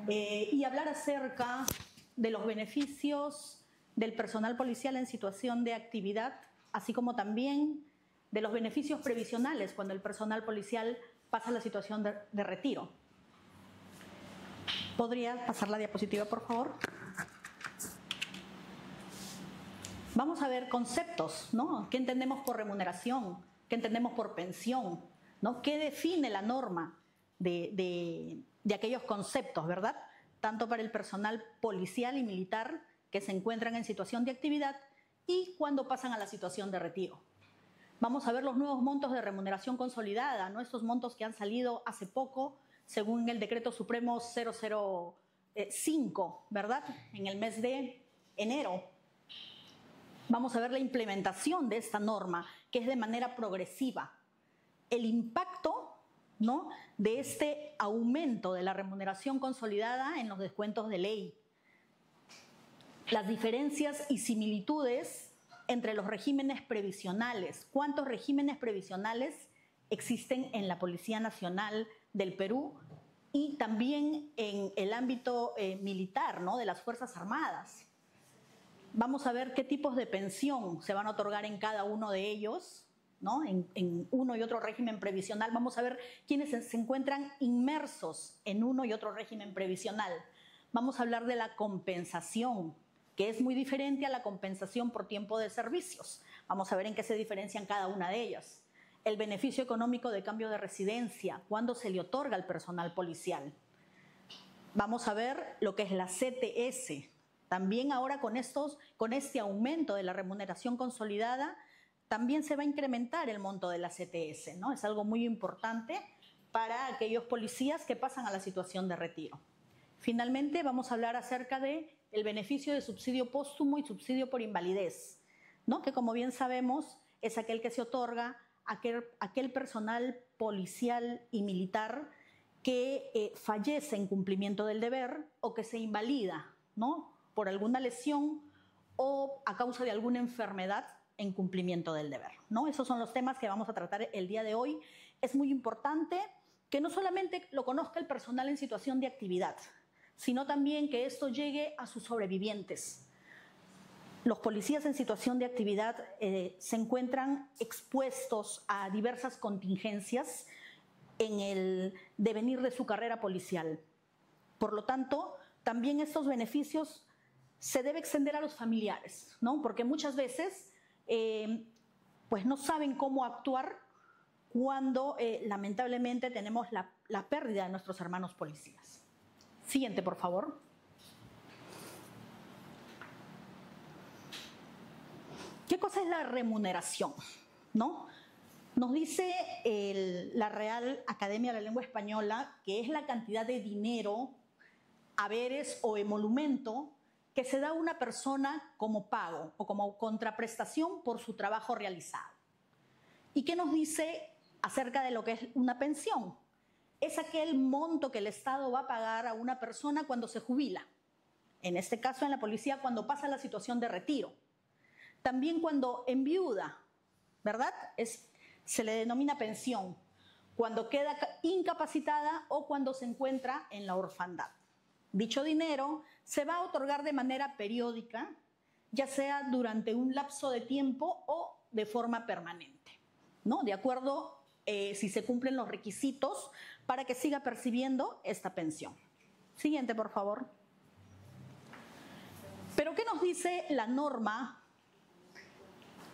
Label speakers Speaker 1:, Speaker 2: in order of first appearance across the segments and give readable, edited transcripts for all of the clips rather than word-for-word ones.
Speaker 1: y hablar acerca de los beneficios del personal policial en situación de actividad, así como también de los beneficios previsionales cuando el personal policial pasa a la situación de retiro. ¿Podría pasar la diapositiva, por favor? Vamos a ver conceptos, ¿no? ¿Qué entendemos por remuneración? ¿Qué entendemos por pensión? ¿No? ¿Qué define la norma de aquellos conceptos, verdad? Tanto para el personal policial y militar que se encuentran en situación de actividad y cuando pasan a la situación de retiro. Vamos a ver los nuevos montos de remuneración consolidada, ¿no? Estos montos que han salido hace poco, según el Decreto Supremo 005, ¿verdad? En el mes de enero. Vamos a ver la implementación de esta norma, que es de manera progresiva. El impacto, ¿no?, de este aumento de la remuneración consolidada en los descuentos de ley. Las diferencias y similitudes entre los regímenes previsionales. ¿Cuántos regímenes previsionales existen en la Policía Nacional del Perú y también en el ámbito militar, ¿no?, de las Fuerzas Armadas? Vamos a ver qué tipos de pensión se van a otorgar en cada uno de ellos, ¿no? En uno y otro régimen previsional. Vamos a ver quiénes se encuentran inmersos en uno y otro régimen previsional. Vamos a hablar de la compensación, que es muy diferente a la compensación por tiempo de servicios. Vamos a ver en qué se diferencian cada una de ellas. El beneficio económico de cambio de residencia, cuándo se le otorga al personal policial. Vamos a ver lo que es la CTS. También ahora con este aumento de la remuneración consolidada, también se va a incrementar el monto de la CTS, ¿no? Es algo muy importante para aquellos policías que pasan a la situación de retiro. Finalmente, vamos a hablar acerca del beneficio de subsidio póstumo y subsidio por invalidez, ¿no? Que, como bien sabemos, es aquel que se otorga a aquel personal policial y militar que fallece en cumplimiento del deber o que se invalida, ¿no?, por alguna lesión o a causa de alguna enfermedad en cumplimiento del deber, ¿no? Esos son los temas que vamos a tratar el día de hoy. Es muy importante que no solamente lo conozca el personal en situación de actividad, sino también que esto llegue a sus sobrevivientes. Los policías en situación de actividad se encuentran expuestos a diversas contingencias en el devenir de su carrera policial. Por lo tanto, también estos beneficios se debe extender a los familiares, ¿no? Porque muchas veces pues no saben cómo actuar cuando lamentablemente tenemos la pérdida de nuestros hermanos policías. Siguiente, por favor. ¿Qué cosa es la remuneración? ¿No? Nos dice la Real Academia de la Lengua Española que es la cantidad de dinero, haberes o emolumento que se da a una persona como pago o como contraprestación por su trabajo realizado. ¿Y qué nos dice acerca de lo que es una pensión? Es aquel monto que el Estado va a pagar a una persona cuando se jubila. En este caso, en la policía, cuando pasa la situación de retiro. También cuando enviuda, ¿verdad? Se le denomina pensión. Cuando queda incapacitada o cuando se encuentra en la orfandad. Dicho dinero se va a otorgar de manera periódica, ya sea durante un lapso de tiempo o de forma permanente, ¿no? De acuerdo si se cumplen los requisitos para que siga percibiendo esta pensión. Siguiente, por favor. ¿Pero qué nos dice la norma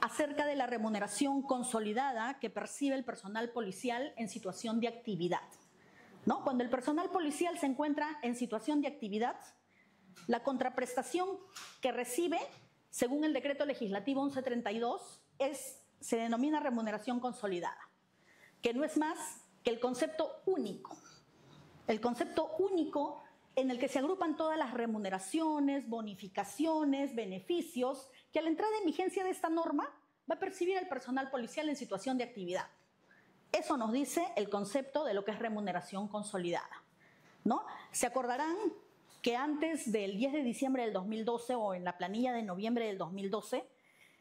Speaker 1: acerca de la remuneración consolidada que percibe el personal policial en situación de actividad? ¿No? Cuando el personal policial se encuentra en situación de actividad, la contraprestación que recibe, según el decreto legislativo 1132, se denomina remuneración consolidada, que no es más que el concepto único. El concepto único en el que se agrupan todas las remuneraciones, bonificaciones, beneficios, que a la entrada en vigencia de esta norma va a percibir el personal policial en situación de actividad. Eso nos dice el concepto de lo que es remuneración consolidada, ¿no? Se acordarán que antes del 10 de diciembre del 2012 o en la planilla de noviembre del 2012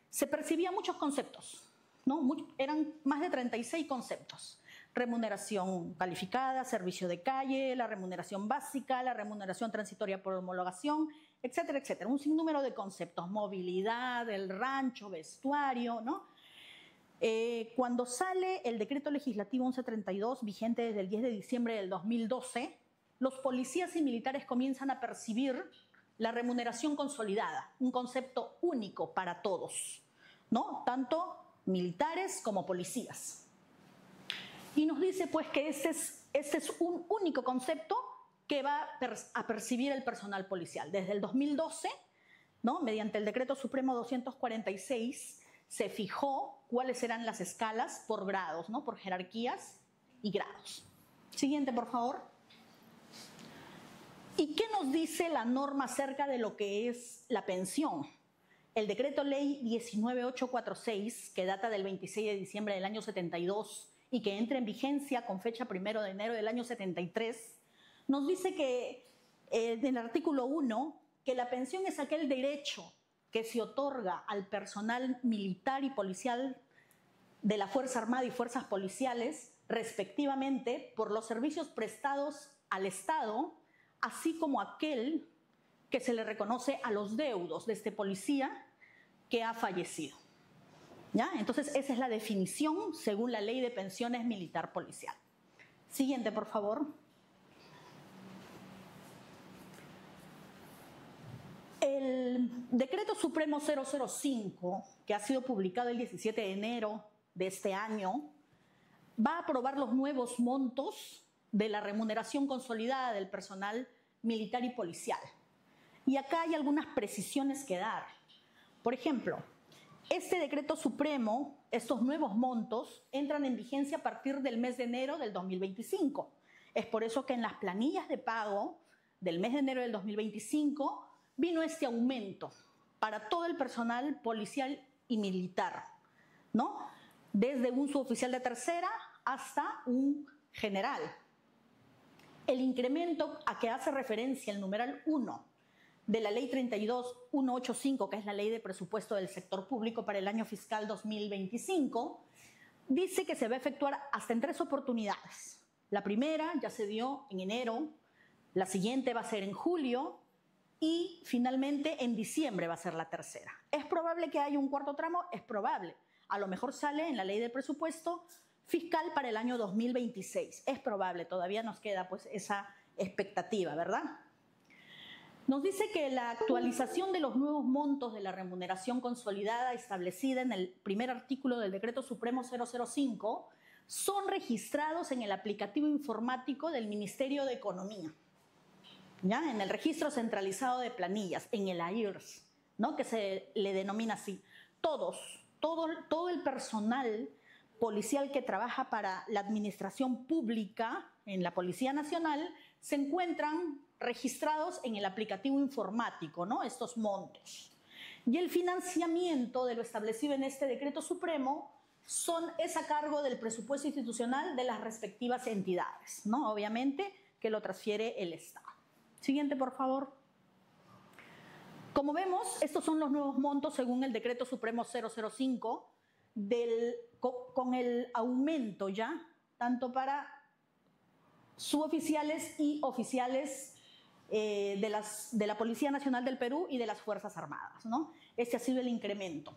Speaker 1: se percibían muchos conceptos, ¿no? Eran más de 36 conceptos. remuneración calificada, servicio de calle, la remuneración básica, la remuneración transitoria por homologación, etcétera, etcétera. Un sinnúmero de conceptos, movilidad, el rancho, vestuario, ¿no? Cuando sale el decreto legislativo 1132, vigente desde el 10 de diciembre del 2012, los policías y militares comienzan a percibir la remuneración consolidada, un concepto único para todos, ¿no? Tanto militares como policías. Y nos dice pues que este es un único concepto que va a percibir el personal policial. Desde el 2012, ¿no? Mediante el Decreto Supremo 246, se fijó cuáles eran las escalas por grados, ¿no? Por jerarquías y grados. Siguiente, por favor. ¿Y qué nos dice la norma acerca de lo que es la pensión? El Decreto Ley 19846, que data del 26 de diciembre del año 72 y que entra en vigencia con fecha 1 de enero del año 73, nos dice que en el artículo 1, que la pensión es aquel derecho que se otorga al personal militar y policial de la Fuerza Armada y fuerzas policiales, respectivamente, por los servicios prestados al Estado, así como aquel que se le reconoce a los deudos de este policía que ha fallecido. ¿Ya? Entonces, esa es la definición según la Ley de Pensiones Militar Policial. Siguiente, por favor. El Decreto Supremo 005, que ha sido publicado el 17 de enero de este año, va a aprobar los nuevos montos de la remuneración consolidada del personal militar y policial. Y acá hay algunas precisiones que dar. Por ejemplo, este decreto supremo, estos nuevos montos, entran en vigencia a partir del mes de enero del 2025. Es por eso que en las planillas de pago del mes de enero del 2025 vino este aumento para todo el personal policial y militar, ¿no? Desde un suboficial de tercera hasta un general. El incremento a que hace referencia el numeral 1 de la Ley 32185, que es la Ley de Presupuesto del Sector Público para el año fiscal 2025, dice que se va a efectuar hasta en 3 oportunidades. La primera ya se dio en enero, la siguiente va a ser en julio y finalmente en diciembre va a ser la tercera. ¿Es probable que haya un cuarto tramo? Es probable. A lo mejor sale en la Ley de Presupuesto Fiscal para el año 2026. Es probable, todavía nos queda pues esa expectativa, ¿verdad? Nos dice que la actualización de los nuevos montos de la remuneración consolidada establecida en el primer artículo del Decreto Supremo 005 son registrados en el aplicativo informático del Ministerio de Economía, ¿ya? En el Registro Centralizado de Planillas, en el AIRS, ¿no? Que se le denomina así. Todo el personal policial que trabaja para la administración pública en la Policía Nacional se encuentran registrados en el aplicativo informático, ¿no? Estos montos. Y el financiamiento de lo establecido en este decreto supremo es a cargo del presupuesto institucional de las respectivas entidades, ¿no? Obviamente que lo transfiere el Estado. Siguiente, por favor. Como vemos, estos son los nuevos montos según el decreto supremo 005 con el aumento ya, tanto para suboficiales y oficiales de la Policía Nacional del Perú y de las Fuerzas Armadas, ¿no? Este ha sido el incremento,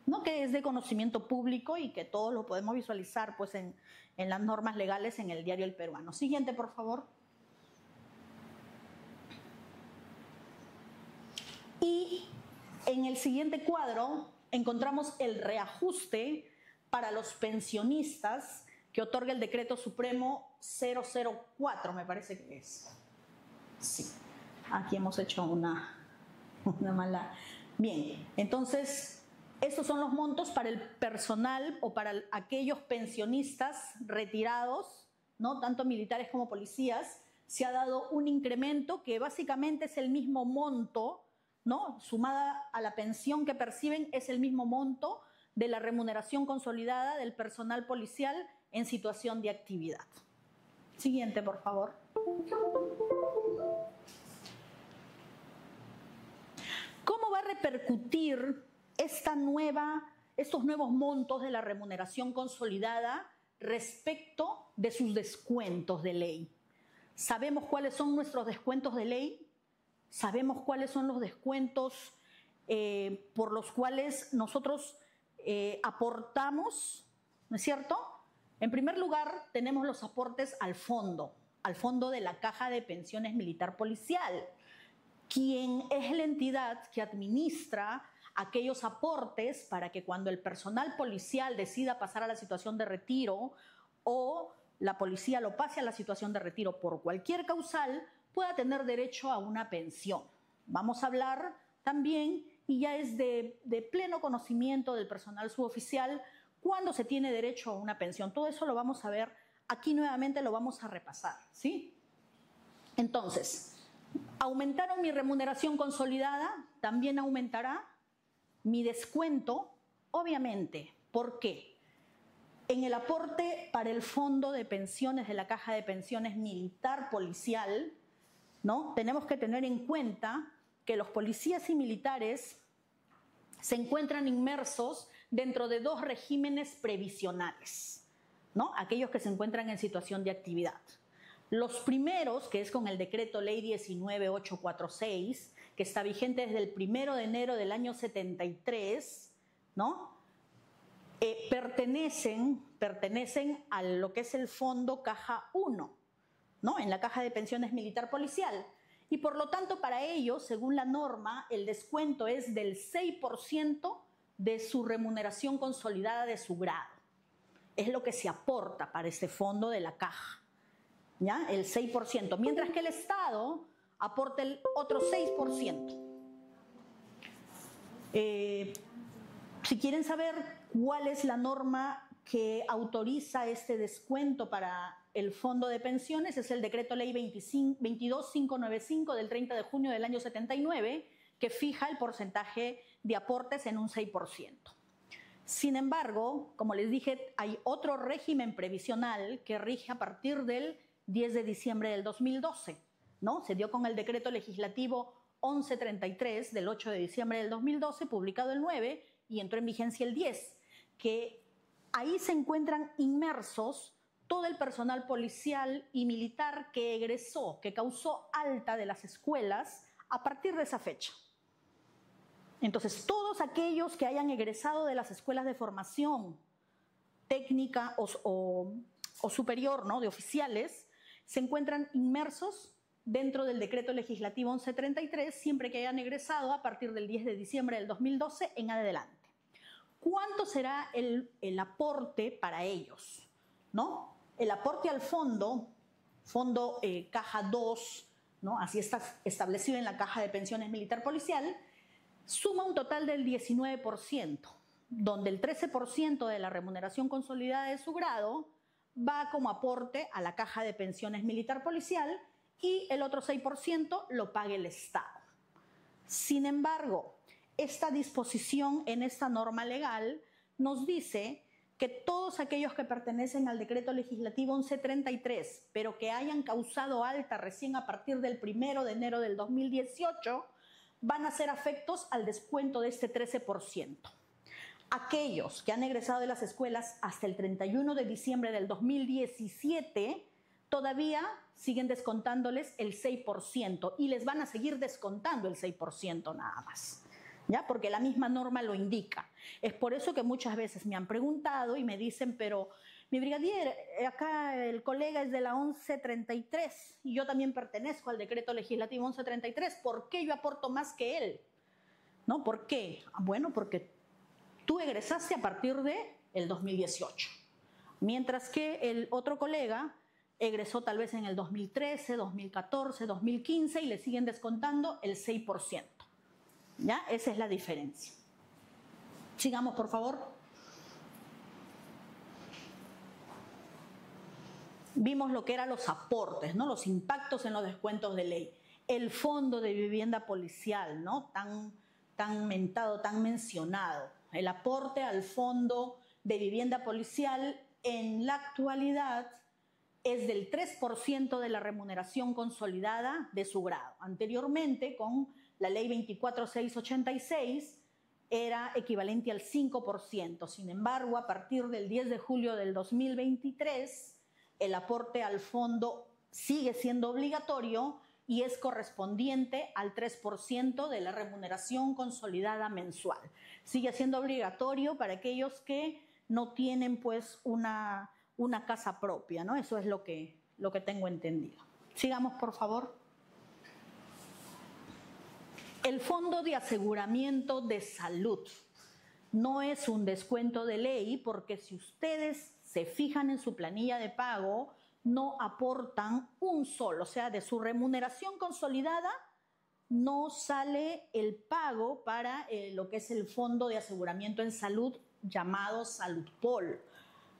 Speaker 1: ¿no? Que es de conocimiento público y que todos lo podemos visualizar pues, en las normas legales en el diario El Peruano. Siguiente, por favor. Y en el siguiente cuadro encontramos el reajuste para los pensionistas que otorga el Decreto Supremo 004, me parece que es. Sí, aquí hemos hecho una mala. Bien, entonces, estos son los montos para el personal o para aquellos pensionistas retirados, ¿no? Tanto militares como policías. Se ha dado un incremento que básicamente es el mismo monto, ¿no? Sumada a la pensión que perciben, es el mismo monto de la remuneración consolidada del personal policial en situación de actividad. Siguiente, por favor. ¿Cómo va a repercutir estos nuevos montos de la remuneración consolidada respecto de sus descuentos de ley. ¿Sabemos cuáles son nuestros descuentos de ley? ¿Sabemos cuáles son los descuentos por los cuales nosotros aportamos? ¿No es cierto? En primer lugar, tenemos los aportes al fondo de la Caja de Pensiones Militar Policial, quien es la entidad que administra aquellos aportes para que cuando el personal policial decida pasar a la situación de retiro o la policía lo pase a la situación de retiro por cualquier causal, pueda tener derecho a una pensión. Vamos a hablar también, y ya es de pleno conocimiento del personal suboficial, cuándo se tiene derecho a una pensión. Todo eso lo vamos a ver aquí nuevamente, lo vamos a repasar, ¿sí? Entonces, ¿aumentaron mi remuneración consolidada? También aumentará mi descuento, obviamente. ¿Por qué? En el aporte para el fondo de pensiones de la Caja de Pensiones Militar Policial, ¿no? Tenemos que tener en cuenta que los policías y militares se encuentran inmersos dentro de dos regímenes previsionales, ¿no? Aquellos que se encuentran en situación de actividad. Los primeros, que es con el decreto ley 19846, que está vigente desde el 1 de enero del año 73, ¿no? Pertenecen a lo que es el fondo Caja 1, ¿no? En la Caja de Pensiones Militar Policial. Y por lo tanto, para ellos, según la norma, el descuento es del 6% de su remuneración consolidada de su grado. Es lo que se aporta para ese fondo de la caja, ¿ya? El 6%, mientras que el Estado aporta el otro 6%. Si quieren saber cuál es la norma que autoriza este descuento para el fondo de pensiones, es el decreto ley 22595 del 30 de junio del año 79, que fija el porcentaje de aportes en un 6%. Sin embargo, como les dije, hay otro régimen previsional que rige a partir del 10 de diciembre del 2012, ¿no? Se dio con el decreto legislativo 1133 del 8 de diciembre del 2012, publicado el 9 y entró en vigencia el 10, que ahí se encuentran inmersos todo el personal policial y militar que egresó, que causó alta de las escuelas a partir de esa fecha. Entonces, todos aquellos que hayan egresado de las escuelas de formación técnica o superior, ¿no? De oficiales, se encuentran inmersos dentro del decreto legislativo 1133, siempre que hayan egresado a partir del 10 de diciembre del 2012 en adelante. ¿Cuánto será el aporte para ellos? ¿No? El aporte al fondo Caja 2, ¿no? Así está establecido en la Caja de Pensiones Militar Policial, suma un total del 19%, donde el 13% de la remuneración consolidada de su grado va como aporte a la Caja de Pensiones Militar Policial y el otro 6% lo paga el Estado. Sin embargo, esta disposición en esta norma legal nos dice que todos aquellos que pertenecen al decreto legislativo 1133, pero que hayan causado alta recién a partir del 1 de enero del 2018, van a ser afectos al descuento de este 13%. Aquellos que han egresado de las escuelas hasta el 31 de diciembre del 2017, todavía siguen descontándoles el 6% y les van a seguir descontando el 6% nada más, ¿ya? Porque la misma norma lo indica. Es por eso que muchas veces me han preguntado y me dicen, pero mi brigadier, acá el colega es de la 1133 y yo también pertenezco al decreto legislativo 1133, ¿por qué yo aporto más que él? ¿No? ¿Por qué? Bueno, porque tú egresaste a partir del 2018, mientras que el otro colega egresó tal vez en el 2013, 2014, 2015 y le siguen descontando el 6%. ¿Ya? Esa es la diferencia. Sigamos, por favor. Vimos lo que eran los aportes, ¿no? Los impactos en los descuentos de ley. El fondo de vivienda policial, ¿no? Tan mentado, tan mencionado. El aporte al fondo de vivienda policial en la actualidad es del 3% de la remuneración consolidada de su grado. Anteriormente, con la ley 24686, era equivalente al 5%. Sin embargo, a partir del 10 de julio del 2023, el aporte al fondo sigue siendo obligatorio y es correspondiente al 3% de la remuneración consolidada mensual. Sigue siendo obligatorio para aquellos que no tienen pues una casa propia, ¿no? Eso es lo que tengo entendido. Sigamos, por favor. El Fondo de Aseguramiento de Salud no es un descuento de ley porque si ustedes se fijan en su planilla de pago, no aportan un solo, o sea, de su remuneración consolidada no sale el pago para lo que es el Fondo de Aseguramiento en Salud llamado Saludpol,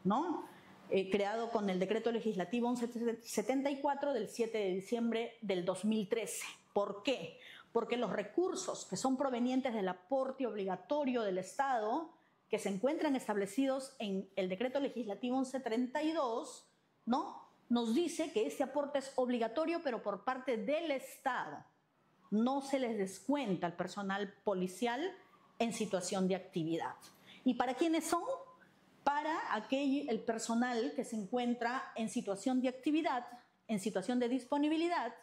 Speaker 1: ¿no? Creado con el Decreto Legislativo 1174 del 7 de diciembre del 2013. ¿Por qué? Porque los recursos que son provenientes del aporte obligatorio del Estado, que se encuentran establecidos en el Decreto Legislativo 1132, ¿no?, nos dice que este aporte es obligatorio, pero por parte del Estado. No se les descuenta al personal policial en situación de actividad. ¿Y para quiénes son? Para el personal que se encuentra en situación de actividad, en situación de disponibilidad,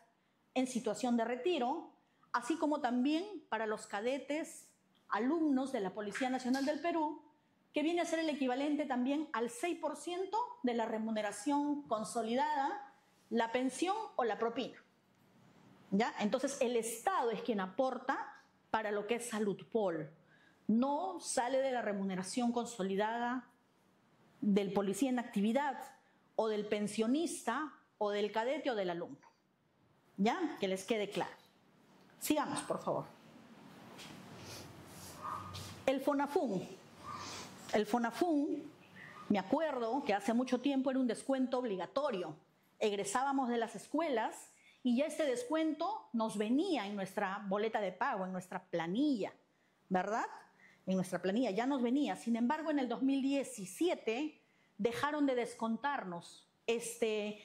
Speaker 1: en situación de retiro, así como también para los cadetes, alumnos de la Policía Nacional del Perú, que viene a ser el equivalente también al 6% de la remuneración consolidada, la pensión o la propina. ¿Ya? Entonces, el Estado es quien aporta para lo que es Saludpol. No sale de la remuneración consolidada del policía en actividad o del pensionista o del cadete o del alumno. ¿Ya? Que les quede claro. Sigamos, por favor. El FONAFUN. El FONAFUN, me acuerdo que hace mucho tiempo era un descuento obligatorio. Egresábamos de las escuelas y ya este descuento nos venía en nuestra boleta de pago, en nuestra planilla, ¿verdad? En nuestra planilla ya nos venía. Sin embargo, en el 2017 dejaron de descontarnos este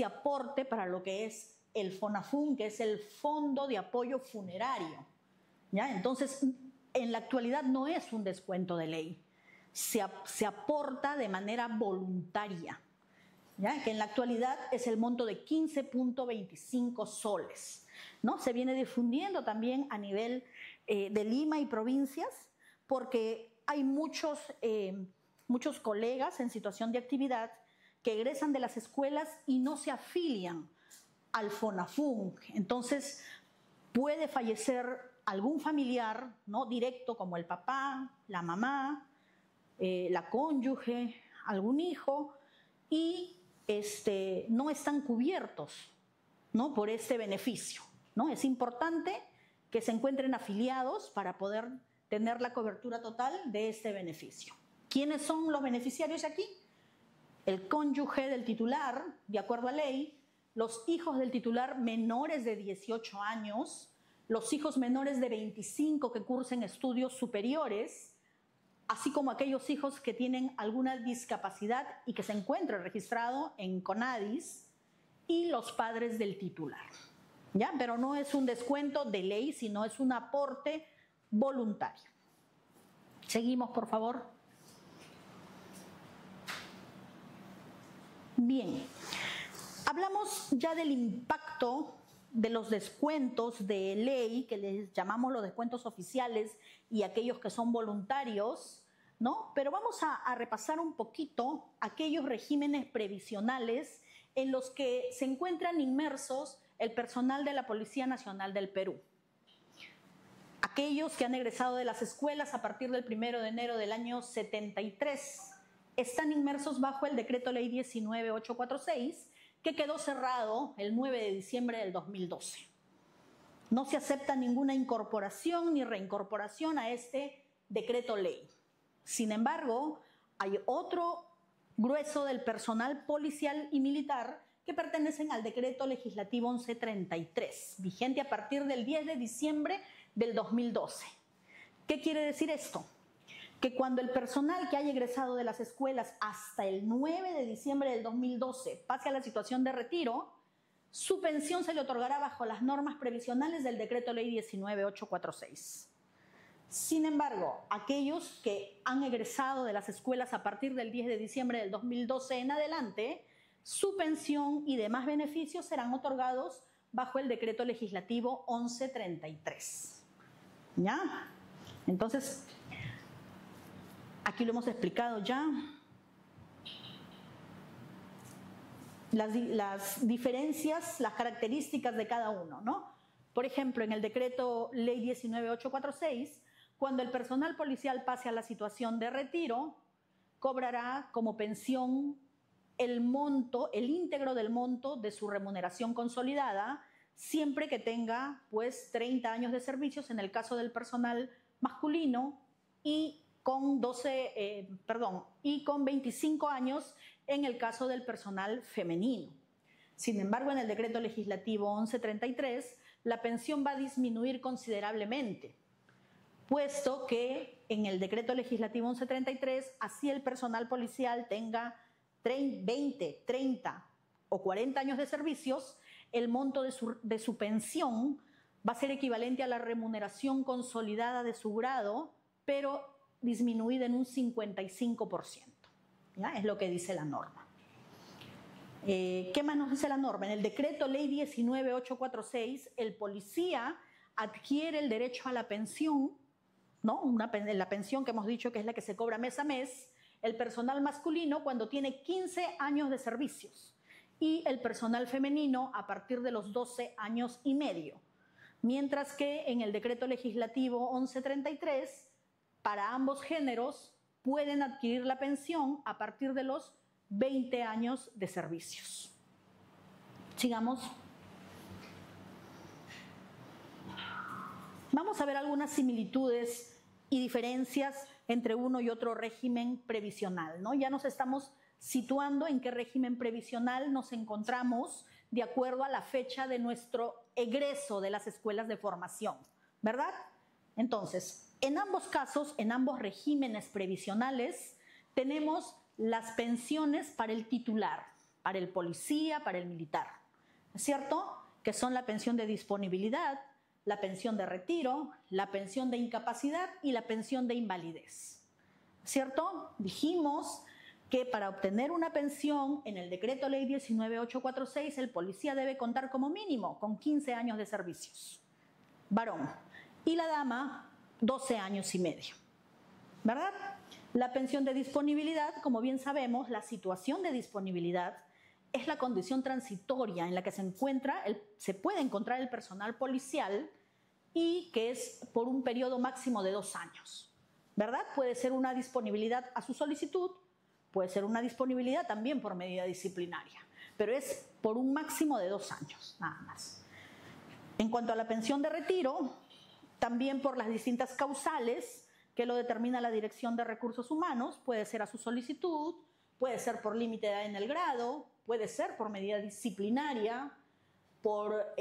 Speaker 1: aporte para lo que es el FONAFUN, que es el Fondo de Apoyo Funerario. ¿Ya? Entonces, en la actualidad no es un descuento de ley. Se aporta de manera voluntaria, ¿ya? Que en la actualidad es el monto de 15.25 soles, ¿no? Se viene difundiendo también a nivel de Lima y provincias porque hay muchos colegas en situación de actividad que egresan de las escuelas y no se afilian al FONAFUN. Entonces puede fallecer algún familiar, ¿no?, directo, como el papá, la mamá, la cónyuge, algún hijo, y no están cubiertos, ¿no?, por este beneficio, ¿no? Es importante que se encuentren afiliados para poder tener la cobertura total de este beneficio. ¿Quiénes son los beneficiarios aquí? El cónyuge del titular, de acuerdo a ley, los hijos del titular menores de 18 años, los hijos menores de 25 que cursen estudios superiores, así como aquellos hijos que tienen alguna discapacidad y que se encuentran registrados en CONADIS, y los padres del titular. ¿Ya? Pero no es un descuento de ley, sino es un aporte voluntario. Seguimos, por favor. Bien, hablamos ya del impacto de los descuentos de ley, que les llamamos los descuentos oficiales, y aquellos que son voluntarios, ¿no? Pero vamos a repasar un poquito aquellos regímenes previsionales en los que se encuentran inmersos el personal de la Policía Nacional del Perú. Aquellos que han egresado de las escuelas a partir del 1 de enero del año 73 están inmersos bajo el Decreto Ley 19846, que quedó cerrado el 9 de diciembre del 2012. No se acepta ninguna incorporación ni reincorporación a este decreto ley. Sin embargo, hay otro grueso del personal policial y militar que pertenecen al Decreto Legislativo 1133, vigente a partir del 10 de diciembre del 2012. ¿Qué quiere decir esto? Que cuando el personal que haya egresado de las escuelas hasta el 9 de diciembre del 2012 pase a la situación de retiro, su pensión se le otorgará bajo las normas previsionales del Decreto Ley 19846. Sin embargo, aquellos que han egresado de las escuelas a partir del 10 de diciembre del 2012 en adelante, su pensión y demás beneficios serán otorgados bajo el decreto legislativo 1133. ¿Ya? Entonces, aquí lo hemos explicado ya. Las diferencias, las características de cada uno, ¿no? Por ejemplo, en el decreto ley 19846, cuando el personal policial pase a la situación de retiro, cobrará como pensión el monto, el íntegro del monto de su remuneración consolidada, siempre que tenga pues 30 años de servicios en el caso del personal masculino y con 25 años en el caso del personal femenino. Sin embargo, en el decreto legislativo 1133, la pensión va a disminuir considerablemente, puesto que en el decreto legislativo 1133, así el personal policial tenga 20, 30 o 40 años de servicios, el monto de su pensión va a ser equivalente a la remuneración consolidada de su grado, pero disminuida en un 55%. ¿Ya? Es lo que dice la norma. ¿Qué más nos dice la norma? En el decreto ley 19846, el policía adquiere el derecho a la pensión, ¿no? La pensión que hemos dicho que es la que se cobra mes a mes, el personal masculino cuando tiene 15 años de servicios y el personal femenino a partir de los 12 años y medio. Mientras que en el decreto legislativo 1133, para ambos géneros pueden adquirir la pensión a partir de los 20 años de servicios. Sigamos. Vamos a ver algunas similitudes y diferencias entre uno y otro régimen previsional, ¿no? Ya nos estamos situando en qué régimen previsional nos encontramos de acuerdo a la fecha de nuestro egreso de las escuelas de formación, ¿verdad? Entonces, en ambos casos, en ambos regímenes previsionales, tenemos las pensiones para el titular, para el policía, para el militar, ¿es cierto? Que son la pensión de disponibilidad, la pensión de retiro, la pensión de incapacidad y la pensión de invalidez, ¿cierto? Dijimos que para obtener una pensión en el decreto ley 19846 el policía debe contar como mínimo con 15 años de servicios, varón, y la dama 12 años y medio, ¿verdad? La pensión de disponibilidad, como bien sabemos, la situación de disponibilidad es la condición transitoria en la que se puede encontrar el personal policial y que es por un periodo máximo de 2 años, ¿verdad? Puede ser una disponibilidad a su solicitud, puede ser una disponibilidad también por medida disciplinaria, pero es por un máximo de 2 años, nada más. En cuanto a la pensión de retiro, también por las distintas causales que lo determina la Dirección de Recursos Humanos, puede ser a su solicitud, puede ser por límite de edad en el grado, puede ser por medida disciplinaria, por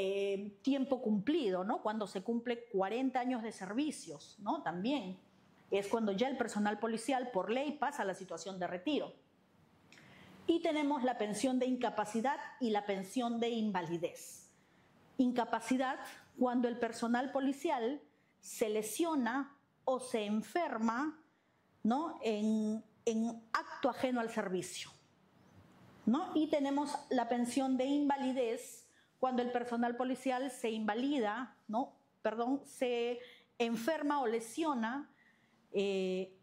Speaker 1: tiempo cumplido, ¿no? Cuando se cumple 40 años de servicios, ¿no? También es cuando ya el personal policial por ley pasa a la situación de retiro. Y tenemos la pensión de incapacidad y la pensión de invalidez. Incapacidad cuando el personal policial se lesiona o se enferma, ¿no? en acto ajeno al servicio, ¿no? Y tenemos la pensión de invalidez cuando el personal policial se invalida, ¿no? Se enferma o lesiona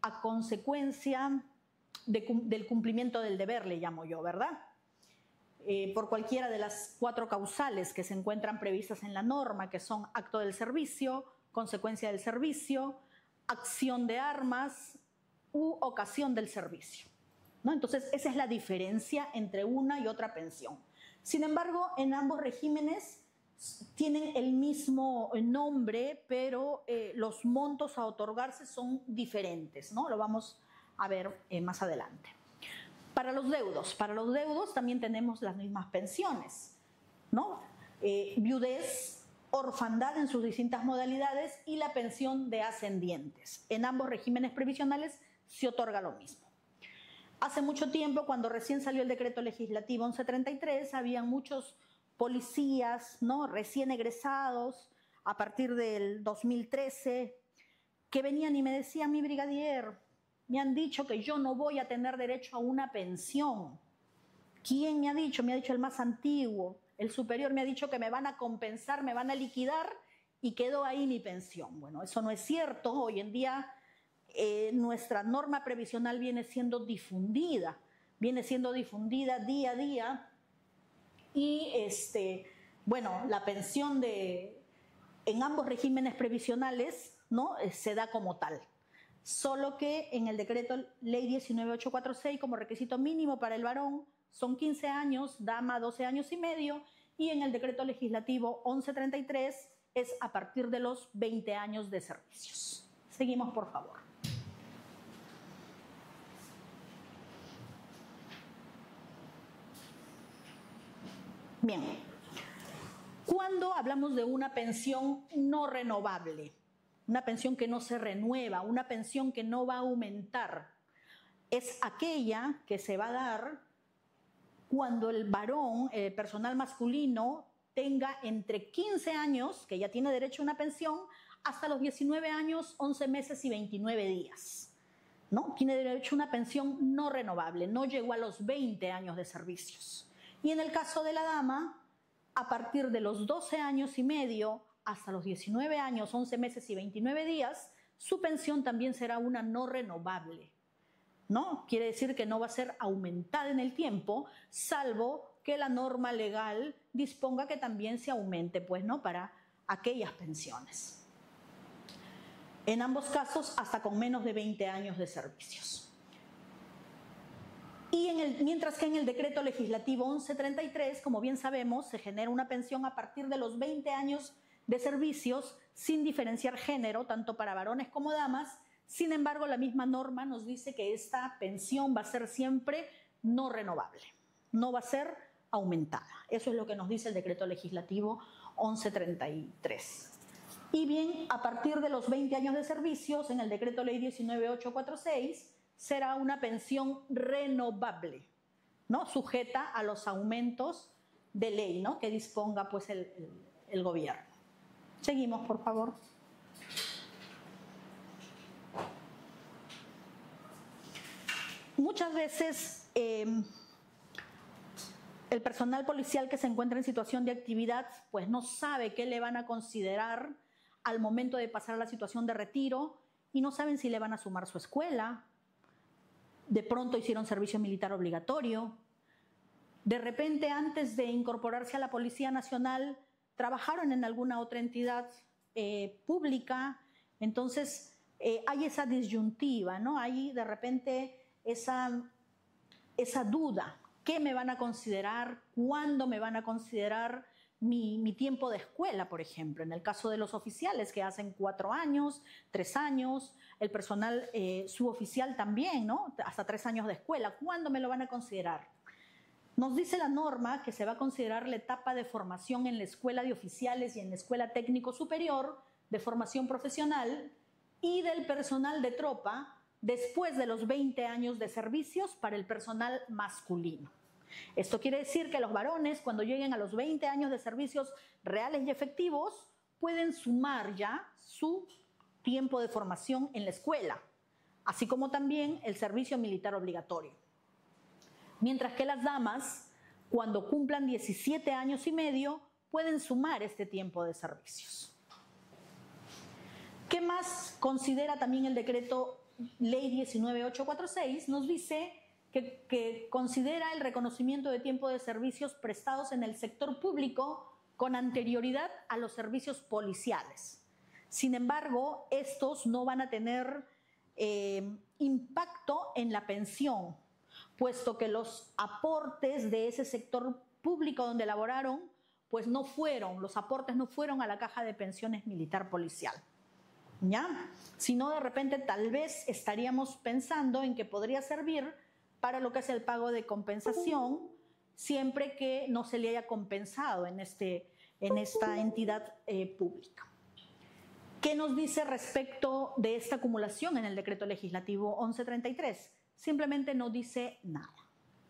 Speaker 1: a consecuencia del cumplimiento del deber, le llamo yo, ¿verdad? Por cualquiera de las 4 causales que se encuentran previstas en la norma, que son acto del servicio, consecuencia del servicio, acción de armas u ocasión del servicio, ¿no? Entonces, esa es la diferencia entre una y otra pensión. Sin embargo, en ambos regímenes tienen el mismo nombre, pero los montos a otorgarse son diferentes, ¿no? Lo vamos a ver más adelante. Para los deudos también tenemos las mismas pensiones, ¿no? Viudez, orfandad en sus distintas modalidades y la pensión de ascendientes. En ambos regímenes previsionales se otorga lo mismo. Hace mucho tiempo, cuando recién salió el decreto legislativo 1133, había muchos policías, ¿no? Recién egresados a partir del 2013 que venían y me decían: mi brigadier, me han dicho que yo no voy a tener derecho a una pensión. ¿Quién me ha dicho? Me ha dicho el más antiguo. El superior me ha dicho que me van a compensar, me van a liquidar y quedó ahí mi pensión. Bueno, eso no es cierto. Hoy en día nuestra norma previsional viene siendo difundida día a día y bueno, la pensión en ambos regímenes previsionales, ¿no?, se da como tal. Solo que en el decreto ley 19846 como requisito mínimo para el varón son 15 años, dama 12 años y medio, y en el decreto legislativo 1133 es a partir de los 20 años de servicios. Seguimos, por favor. Bien, cuando hablamos de una pensión no renovable, una pensión que no se renueva, una pensión que no va a aumentar, es aquella que se va a dar cuando el varón, el personal masculino, tenga entre 15 años, que ya tiene derecho a una pensión, hasta los 19 años, 11 meses y 29 días. ¿No? Tiene derecho a una pensión no renovable, no llegó a los 20 años de servicios. Y en el caso de la dama, a partir de los 12 años y medio hasta los 19 años, 11 meses y 29 días, su pensión también será una no renovable. ¿No? Quiere decir que no va a ser aumentada en el tiempo, salvo que la norma legal disponga que también se aumente, pues, ¿no?, para aquellas pensiones. En ambos casos, hasta con menos de 20 años de servicios. Y mientras que en el decreto legislativo 1133, como bien sabemos, se genera una pensión a partir de los 20 años de servicios sin diferenciar género, tanto para varones como damas. Sin embargo, la misma norma nos dice que esta pensión va a ser siempre no renovable, no va a ser aumentada. Eso es lo que nos dice el decreto legislativo 1133. Y bien, a partir de los 20 años de servicios, en el decreto ley 19846, será una pensión renovable, ¿no?, sujeta a los aumentos de ley, ¿no?, que disponga, pues, el gobierno. Seguimos, por favor. Muchas veces el personal policial que se encuentra en situación de actividad pues no sabe qué le van a considerar al momento de pasar a la situación de retiro y no saben si le van a sumar su escuela. De pronto hicieron servicio militar obligatorio. De repente, antes de incorporarse a la Policía Nacional, trabajaron en alguna otra entidad pública. Entonces, hay esa disyuntiva, ¿no? Hay de repente esa duda. ¿Qué me van a considerar? ¿Cuándo me van a considerar mi tiempo de escuela, por ejemplo? En el caso de los oficiales, que hacen 4 años, 3 años, el personal suboficial también, ¿no?, hasta 3 años de escuela. ¿Cuándo me lo van a considerar? Nos dice la norma que se va a considerar la etapa de formación en la escuela de oficiales y en la escuela técnico superior de formación profesional y del personal de tropa después de los 20 años de servicios para el personal masculino. Esto quiere decir que los varones, cuando lleguen a los 20 años de servicios reales y efectivos, pueden sumar ya su tiempo de formación en la escuela, así como también el servicio militar obligatorio. Mientras que las damas, cuando cumplan 17 años y medio, pueden sumar este tiempo de servicios. ¿Qué más considera también el decreto ley 19846? Nos dice que considera el reconocimiento de tiempo de servicios prestados en el sector público con anterioridad a los servicios policiales. Sin embargo, estos no van a tener impacto en la pensión, puesto que los aportes de ese sector público donde laboraron, pues los aportes no fueron a la caja de pensiones militar policial. ¿Ya? Si no, de repente tal vez estaríamos pensando en que podría servir para lo que es el pago de compensación, siempre que no se le haya compensado en esta entidad pública. ¿Qué nos dice respecto de esta acumulación en el decreto legislativo 1133? Simplemente no dice nada,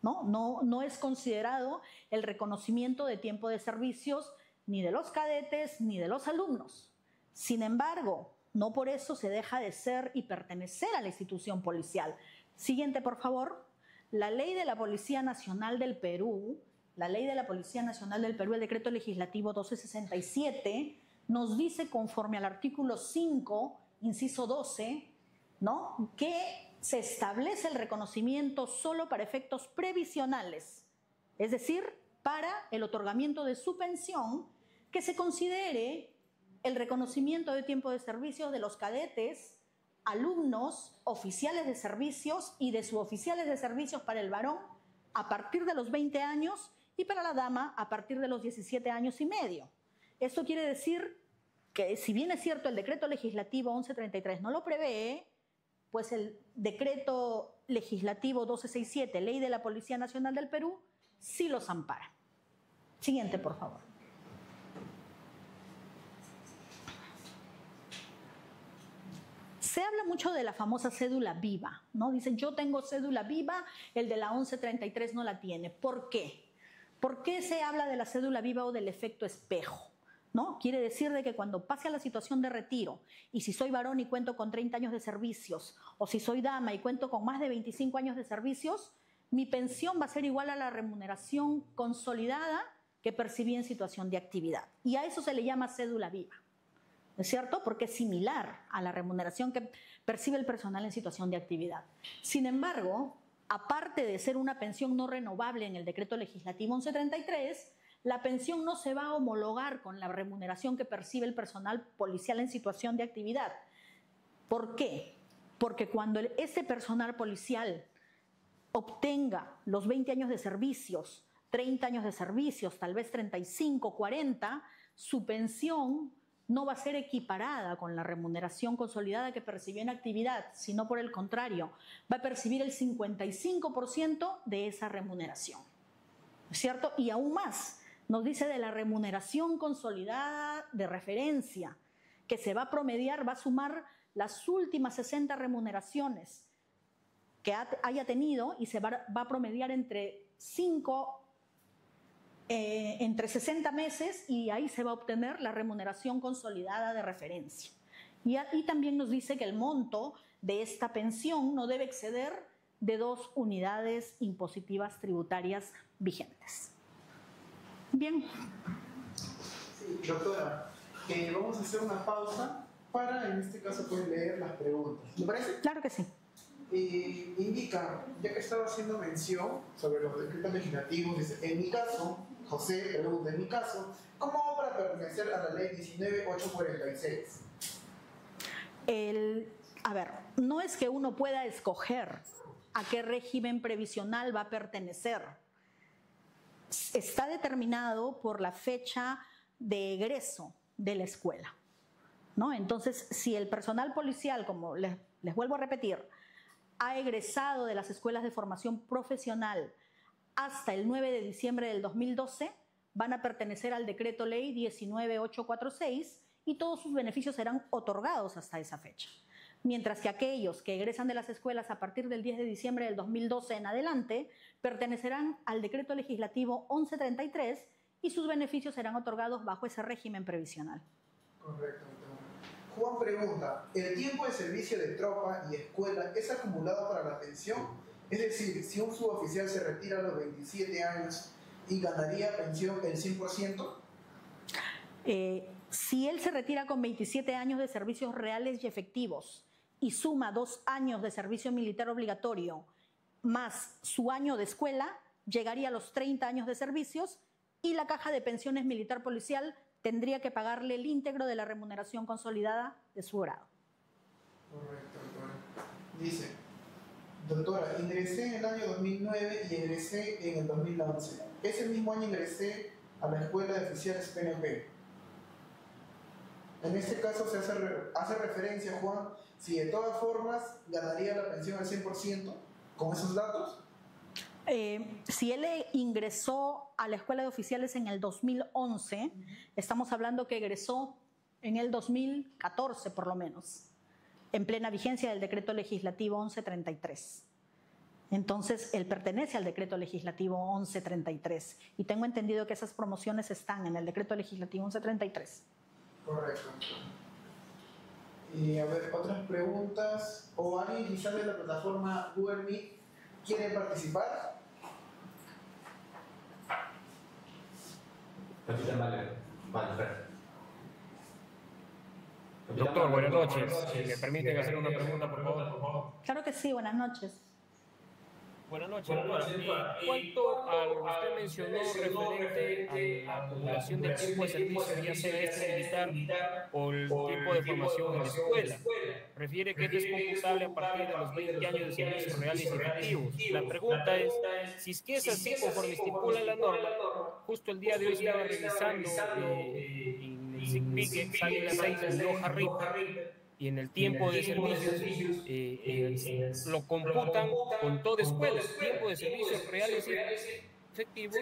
Speaker 1: ¿no? No es considerado el reconocimiento de tiempo de servicios ni de los cadetes ni de los alumnos. Sin embargo, no por eso se deja de ser y pertenecer a la institución policial. Siguiente, por favor. La Ley de la Policía Nacional del Perú, el decreto legislativo 1267, nos dice, conforme al artículo 5, inciso 12, ¿no?, que se establece el reconocimiento solo para efectos previsionales, es decir, para el otorgamiento de su pensión, que se considere el reconocimiento de tiempo de servicio de los cadetes, alumnos, oficiales de servicios y de suboficiales de servicios para el varón a partir de los 20 años y para la dama a partir de los 17 años y medio. Esto quiere decir que, si bien es cierto el decreto legislativo 1133 no lo prevé, pues el decreto legislativo 1267, Ley de la Policía Nacional del Perú, sí los ampara. Siguiente, por favor. Se habla mucho de la famosa cédula viva, ¿no? Dicen, yo tengo cédula viva, el de la 1133 no la tiene. ¿Por qué? ¿Por qué se habla de la cédula viva o del efecto espejo? ¿No? Quiere decir de que cuando pase a la situación de retiro, y si soy varón y cuento con 30 años de servicios, o si soy dama y cuento con más de 25 años de servicios, mi pensión va a ser igual a la remuneración consolidada que percibí en situación de actividad. Y a eso se le llama cédula viva, ¿no es cierto? Porque es similar a la remuneración que percibe el personal en situación de actividad. Sin embargo, aparte de ser una pensión no renovable en el decreto legislativo 1133, la pensión no se va a homologar con la remuneración que percibe el personal policial en situación de actividad. ¿Por qué? Porque cuando este personal policial obtenga los 20 años de servicios, 30 años de servicios, tal vez 35, 40, su pensión no va a ser equiparada con la remuneración consolidada que percibió en actividad, sino por el contrario, va a percibir el 55% de esa remuneración, ¿no es cierto? Y aún más, nos dice de la remuneración consolidada de referencia, que se va a promediar, va a sumar las últimas 60 remuneraciones que haya tenido y se va a promediar entre 60 meses, y ahí se va a obtener la remuneración consolidada de referencia. Y también nos dice que el monto de esta pensión no debe exceder de 2 unidades impositivas tributarias vigentes. Bien.
Speaker 2: Sí, doctora, vamos a hacer una pausa para, en este caso, poder leer las preguntas. ¿Le parece?
Speaker 1: Claro que sí.
Speaker 2: Indica, ya que estaba haciendo mención sobre los decretos legislativos, dice, en mi caso, José pregunta, en mi caso, ¿cómo hago para pertenecer a la ley 19846?
Speaker 1: A ver, no es que uno pueda escoger a qué régimen previsional va a pertenecer. Está determinado por la fecha de egreso de la escuela, ¿no? Entonces, si el personal policial, como les vuelvo a repetir, ha egresado de las escuelas de formación profesional hasta el 9 de diciembre del 2012, van a pertenecer al decreto ley 19846 y todos sus beneficios serán otorgados hasta esa fecha. Mientras que aquellos que egresan de las escuelas a partir del 10 de diciembre del 2012 en adelante pertenecerán al decreto legislativo 1133 y sus beneficios serán otorgados bajo ese régimen previsional.
Speaker 2: Correcto. Juan pregunta, ¿el tiempo de servicio de tropa y escuela es acumulado para la pensión? Es decir, si un suboficial se retira a los 27 años y ganaría pensión el 100%.
Speaker 1: Si él se retira con 27 años de servicios reales y efectivos y suma 2 años de servicio militar obligatorio más su año de escuela, llegaría a los 30 años de servicios y la caja de pensiones militar policial tendría que pagarle el íntegro de la remuneración consolidada de su grado.
Speaker 2: Correcto, doctora. Dice, doctora, ingresé en el año 2009 y egresé en el 2011. Ese mismo año ingresé a la escuela de oficiales PNP. En este caso se hace referencia, Juan, si de todas formas ganaría la pensión al 100% con esos datos.
Speaker 1: Si él ingresó a la escuela de oficiales en el 2011, estamos hablando que egresó en el 2014 por lo menos, en plena vigencia del decreto legislativo 1133. Entonces, él pertenece al decreto legislativo 1133 y tengo entendido que esas promociones están en el decreto legislativo 1133.
Speaker 2: Correcto. A ver, otras preguntas. ¿O alguien quizás de la plataforma Google Meet quiere participar?
Speaker 3: Capitán Vale.
Speaker 4: Doctor, buenas noches. Si me permiten hacer una pregunta, por favor.
Speaker 1: Claro que sí, buenas noches.
Speaker 4: Buenas noches, doctora. En cuanto a lo que usted mencionó referente a la acumulación del tiempo de servicio, ya sea este militar o el tiempo de formación en la escuela, refiere que es computable a partir de los 20 años de servicios reales y efectivos. La pregunta es, si es que es así conforme estipula la norma, justo el día de hoy estaba revisando en el SICPIC Examen en la 6 en hoja RIP, y en el tiempo de servicios lo computan con toda escuela. Tiempo de servicios reales y efectivos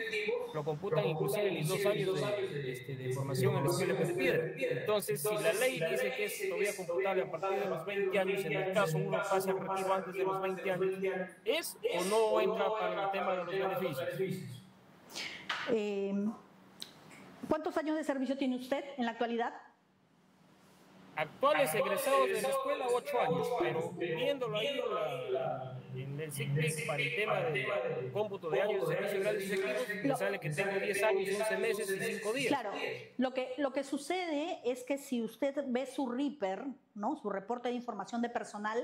Speaker 4: lo computan inclusive en los 2 años de formación en la escuela de piedra. Entonces, si la ley dice que es todavía computable a partir de los 20 años, en el caso uno pase al retiro antes de los 20 años, ¿es o no entra para el tema de los beneficios?
Speaker 1: ¿Cuántos años de servicio tiene usted en la actualidad?
Speaker 4: Actuales egresados de la escuela, 8 años, pero viéndolo ahí en el SICPIC para el tema de cómputo de años de servicio reales y efectivos, me sale que tengo 10 años, 11 meses y 5 días.
Speaker 1: Claro, lo que sucede es que si usted ve su RIPER, ¿no?, su reporte de información de personal,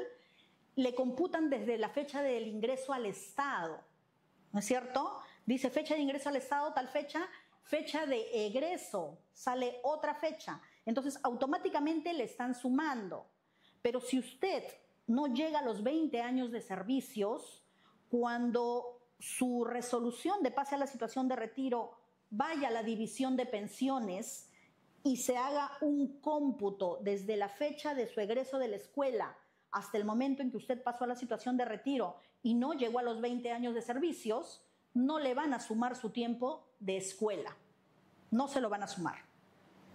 Speaker 1: le computan desde la fecha del ingreso al Estado, ¿no es cierto? Dice fecha de ingreso al Estado, tal fecha, fecha de egreso, sale otra fecha. Entonces, automáticamente le están sumando. Pero si usted no llega a los 20 años de servicios, cuando su resolución de pase a la situación de retiro vaya a la división de pensiones y se haga un cómputo desde la fecha de su egreso de la escuela hasta el momento en que usted pasó a la situación de retiro y no llegó a los 20 años de servicios, no le van a sumar su tiempo de escuela. No se lo van a sumar.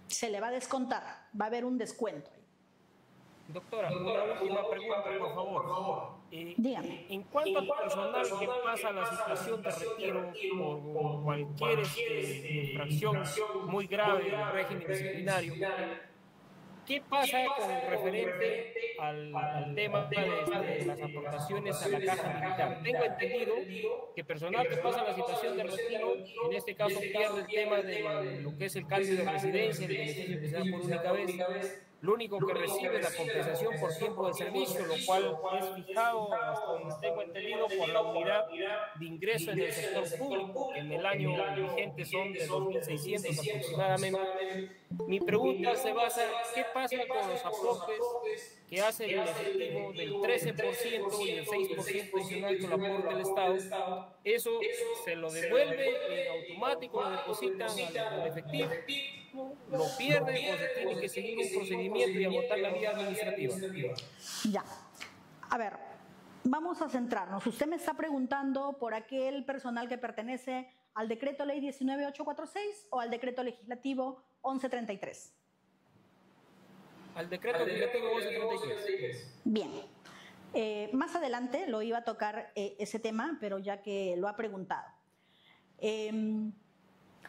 Speaker 1: Se le va a descontar, va a haber un descuento.
Speaker 4: Doctora, una última pregunta, por favor.
Speaker 1: Dígame.
Speaker 4: En cuanto al personal que pasa la situación de retiro por cualquier infracción muy grave del régimen disciplinario, ¿qué pasa con referente al tema de las aportaciones a la caja militar? Tengo entendido que personal que pasa la situación de retiro, en este caso pierde el tema de lo que es el cambio de residencia, el beneficio que se da por única vez. Lo único que recibe es la compensación por tiempo de servicio, lo cual es fijado, hasta donde tengo entendido, por la unidad de ingreso en el sector público, que en el año vigente son de 2.600 aproximadamente. Mi pregunta se basa, ¿qué pasa con los aportes que hace el efectivo del 13% y el 6% adicional con el aporte del Estado? ¿Eso se lo devuelve en automático, lo depositan al efectivo? ¿Lo pierde o se tiene que seguir un procedimiento y agotar la vía administrativa?
Speaker 1: Ya. A ver, vamos a centrarnos. Usted me está preguntando por aquel personal que pertenece al decreto ley 19846 o al decreto legislativo 1133.
Speaker 4: Al decreto legislativo 1133.
Speaker 1: Bien. Más adelante lo iba a tocar ese tema, pero ya que lo ha preguntado.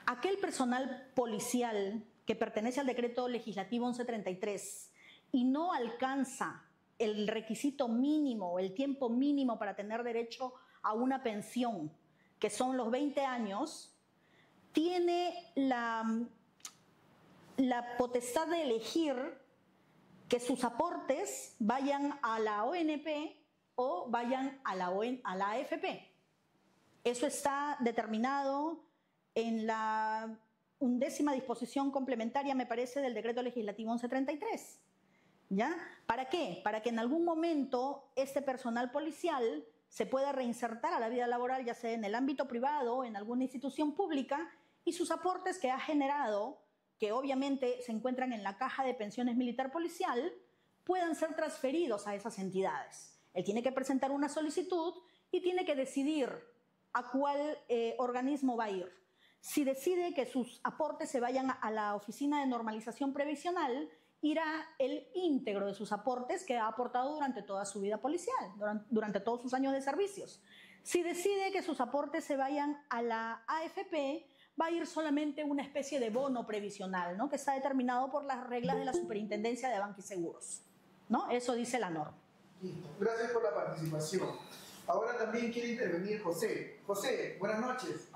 Speaker 1: Aquel personal policial que pertenece al decreto legislativo 1133 y no alcanza el requisito mínimo, el tiempo mínimo para tener derecho a una pensión, que son los 20 años, tiene la potestad de elegir que sus aportes vayan a la ONP o vayan a la AFP. Eso está determinado en la 11ª disposición complementaria, me parece, del decreto legislativo 1133. ¿Ya? ¿Para qué? Para que en algún momento este personal policial se pueda reinsertar a la vida laboral, ya sea en el ámbito privado o en alguna institución pública, y sus aportes que ha generado, que obviamente se encuentran en la caja de pensiones militar policial, puedan ser transferidos a esas entidades. Él tiene que presentar una solicitud y tiene que decidir a cuál organismo va a ir. Si decide que sus aportes se vayan a la Oficina de Normalización Previsional, irá el íntegro de sus aportes que ha aportado durante toda su vida policial, durante todos sus años de servicios. Si decide que sus aportes se vayan a la AFP, va a ir solamente una especie de bono previsional, ¿no?, que está determinado por las reglas de la Superintendencia de Banca y Seguros. ¿no? Eso dice la norma.
Speaker 2: Listo. Gracias por la participación. Ahora también quiere intervenir José. José, buenas noches.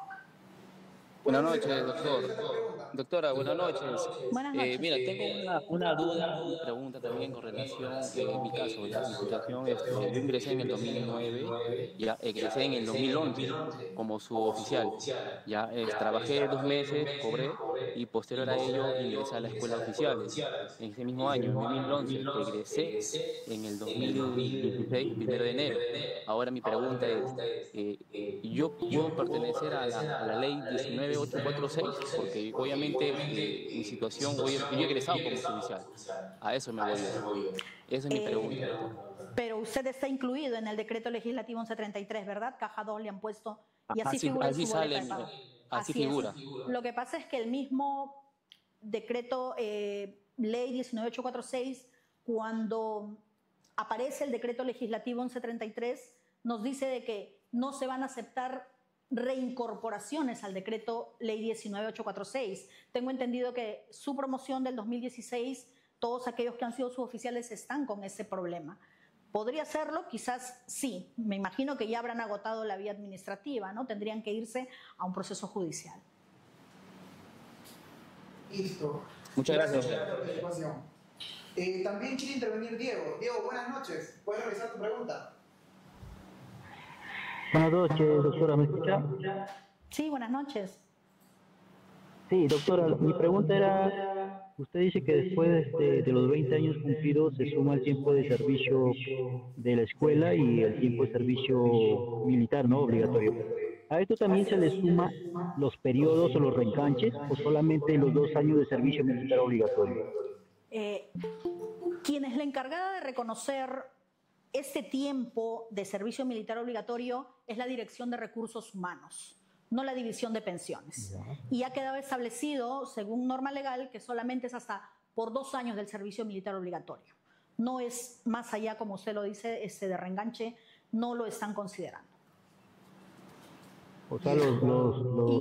Speaker 5: Buenas noches, doctor. Doctora, buenas noches.
Speaker 1: Buenas noches.
Speaker 5: Mira, tengo una duda, una pregunta también con relación, en mi caso, ya, mi situación, yo ingresé en el 2009, ya egresé en el 2011 como suboficial. Ya trabajé 2 meses, cobré, y posterior a ello ingresé a la escuela oficial. En ese mismo año, en 2011, egresé en el 2016, 1 de enero. Ahora mi pregunta es, ¿yo puedo pertenecer a la ley 19846? Porque obviamente mi situación, yo he egresado como suboficial. A eso me voy yo. Esa es mi pregunta, doctor.
Speaker 1: Pero usted está incluido en el decreto legislativo 1133, ¿verdad? Caja 2 le han puesto y así figura
Speaker 5: así
Speaker 1: en su boleta
Speaker 5: sale,
Speaker 1: de pago.
Speaker 5: así
Speaker 1: Así
Speaker 5: figura.
Speaker 1: es. Lo que pasa es que el mismo decreto ley 19846, cuando aparece el decreto legislativo 1133, nos dice de que no se van a aceptar reincorporaciones al decreto ley 19846. Tengo entendido que su promoción del 2016, todos aquellos que han sido suboficiales están con ese problema. ¿Podría hacerlo? Quizás sí. Me imagino que ya habrán agotado la vía administrativa, ¿no? Tendrían que irse a un proceso judicial.
Speaker 2: Listo.
Speaker 5: Muchas gracias.
Speaker 2: Por la participación. También quiere intervenir Diego. Diego, buenas noches. ¿Puedes realizar tu pregunta?
Speaker 6: Buenas noches, doctora, ¿me escucha?
Speaker 1: Sí, buenas noches.
Speaker 6: Sí, doctora, mi pregunta era, usted dice que después de los 20 años cumplidos se suma el tiempo de servicio de la escuela y el tiempo de servicio militar, ¿no? Obligatorio. ¿A esto también se le suma los periodos o los reenganches o solamente los 2 años de servicio militar obligatorio?
Speaker 1: Quien es la encargada de reconocer este tiempo de servicio militar obligatorio es la Dirección de Recursos Humanos, no la División de Pensiones. Y ha quedado establecido, según norma legal, que solamente es hasta por 2 años del servicio militar obligatorio. No es más allá, como usted lo dice, de reenganche, no lo están considerando.
Speaker 6: O sea, los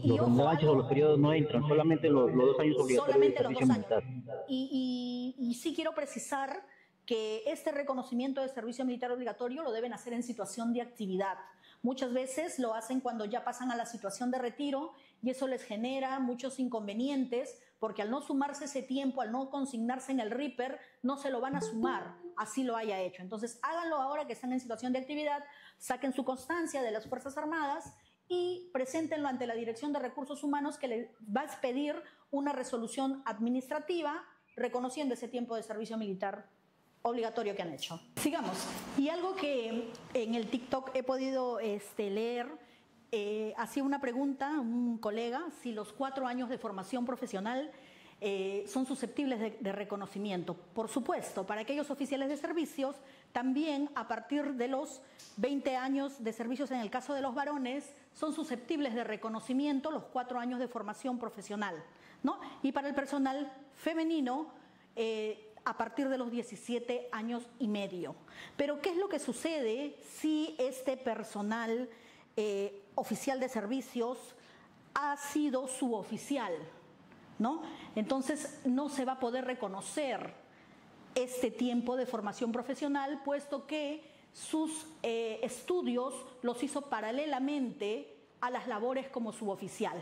Speaker 6: reenganches o los periodos no entran, solamente los 2 años obligatorios
Speaker 1: solamente
Speaker 6: de
Speaker 1: los
Speaker 6: servicio
Speaker 1: 2 años.
Speaker 6: militar.
Speaker 1: Y sí quiero precisar que este reconocimiento de servicio militar obligatorio lo deben hacer en situación de actividad. Muchas veces lo hacen cuando ya pasan a la situación de retiro y eso les genera muchos inconvenientes porque al no sumarse ese tiempo, al no consignarse en el RIPER, no se lo van a sumar, así lo haya hecho. Entonces háganlo ahora que están en situación de actividad, saquen su constancia de las Fuerzas Armadas y preséntenlo ante la Dirección de Recursos Humanos, que les va a expedir una resolución administrativa reconociendo ese tiempo de servicio militar obligatorio que han hecho. Sigamos. Y algo que en el TikTok he podido leer, hacía una pregunta un colega, si los 4 años de formación profesional son susceptibles de reconocimiento. Por supuesto, para aquellos oficiales de servicios, también a partir de los 20 años de servicios en el caso de los varones, son susceptibles de reconocimiento los 4 años de formación profesional, ¿no? Y para el personal femenino, a partir de los 17 años y medio. Pero ¿qué es lo que sucede si este personal oficial de servicios ha sido suboficial, ¿no? Entonces no se va a poder reconocer este tiempo de formación profesional, puesto que sus estudios los hizo paralelamente a las labores como suboficial,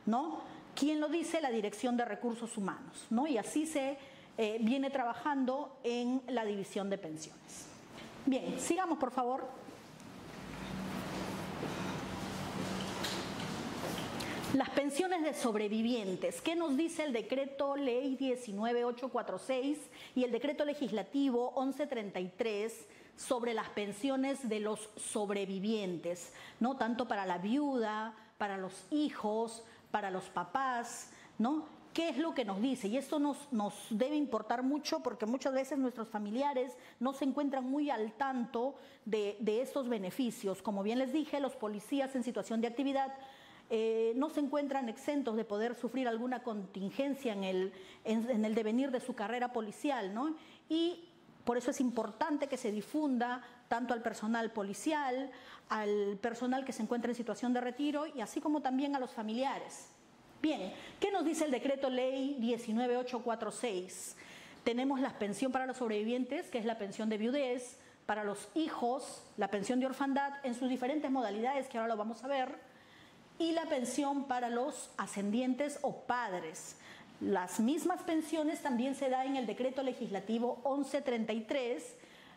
Speaker 1: ¿no? ¿Quién lo dice? La Dirección de Recursos Humanos, ¿no? Y así se viene trabajando en la División de Pensiones. Bien, sigamos por favor. Las pensiones de sobrevivientes. ¿Qué nos dice el decreto ley 19846 y el decreto legislativo 1133 sobre las pensiones de los sobrevivientes, ¿no? Tanto para la viuda, para los hijos, para los papás, ¿no? ¿Qué es lo que nos dice? Y esto nos debe importar mucho porque muchas veces nuestros familiares no se encuentran muy al tanto de estos beneficios. Como bien les dije, los policías en situación de actividad no se encuentran exentos de poder sufrir alguna contingencia en el devenir de su carrera policial, ¿no? Y por eso es importante que se difunda tanto al personal policial, al personal que se encuentra en situación de retiro y así como también a los familiares. Bien, ¿qué nos dice el decreto ley 19846? tenemos la pensión para los sobrevivientes, que es la pensión de viudez, para los hijos, la pensión de orfandad en sus diferentes modalidades, que ahora lo vamos a ver, y la pensión para los ascendientes o padres. Las mismas pensiones también se da en el decreto legislativo 1133,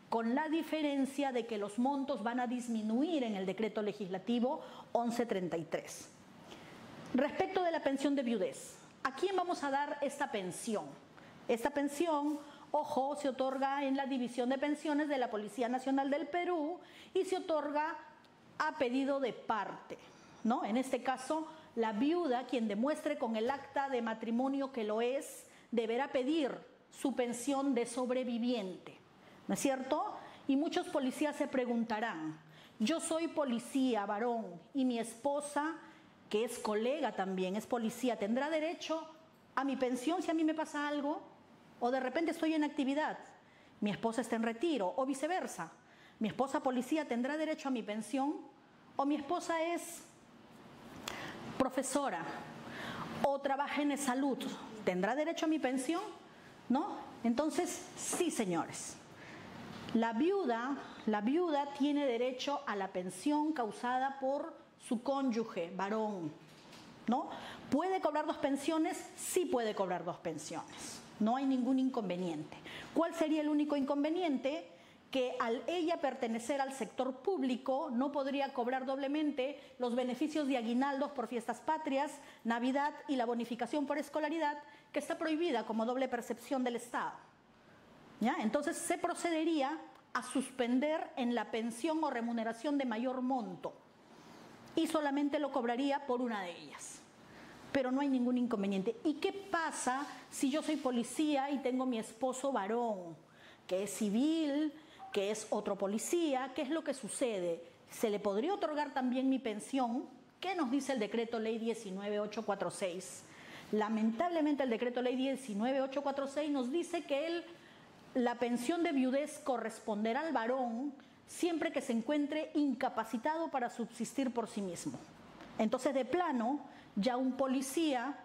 Speaker 1: con la diferencia de que los montos van a disminuir en el decreto legislativo 1133. Respecto de la pensión de viudez, ¿a quién vamos a dar esta pensión? Esta pensión, ojo, se otorga en la División de Pensiones de la Policía Nacional del Perú y se otorga a pedido de parte, ¿no? En este caso, la viuda, quien demuestre con el acta de matrimonio que lo es, deberá pedir su pensión de sobreviviente, ¿no es cierto? Y muchos policías se preguntarán, yo soy policía, varón, y mi esposa, que es colega también, es policía, ¿tendrá derecho a mi pensión si a mí me pasa algo? O de repente estoy en actividad, mi esposa está en retiro, o viceversa. Mi esposa policía tendrá derecho a mi pensión, o mi esposa es profesora, o trabaja en salud, ¿tendrá derecho a mi pensión? ¿No? Entonces, sí, señores. La viuda tiene derecho a la pensión causada por su cónyuge, varón, ¿no? ¿Puede cobrar dos pensiones? Sí puede cobrar dos pensiones. No hay ningún inconveniente. ¿Cuál sería el único inconveniente? Que al ella pertenecer al sector público no podría cobrar doblemente los beneficios de aguinaldos por fiestas patrias, Navidad y la bonificación por escolaridad, que está prohibida como doble percepción del Estado. ¿Ya? Entonces se procedería a suspender en la pensión o remuneración de mayor monto y solamente lo cobraría por una de ellas. Pero no hay ningún inconveniente. ¿Y qué pasa si yo soy policía y tengo mi esposo varón, que es civil, que es otro policía? ¿Qué es lo que sucede? ¿Se le podría otorgar también mi pensión? ¿Qué nos dice el decreto ley 19846? Lamentablemente el decreto ley 19846 nos dice que la pensión de viudez corresponderá al varón siempre que se encuentre incapacitado para subsistir por sí mismo. Entonces, de plano, ya un policía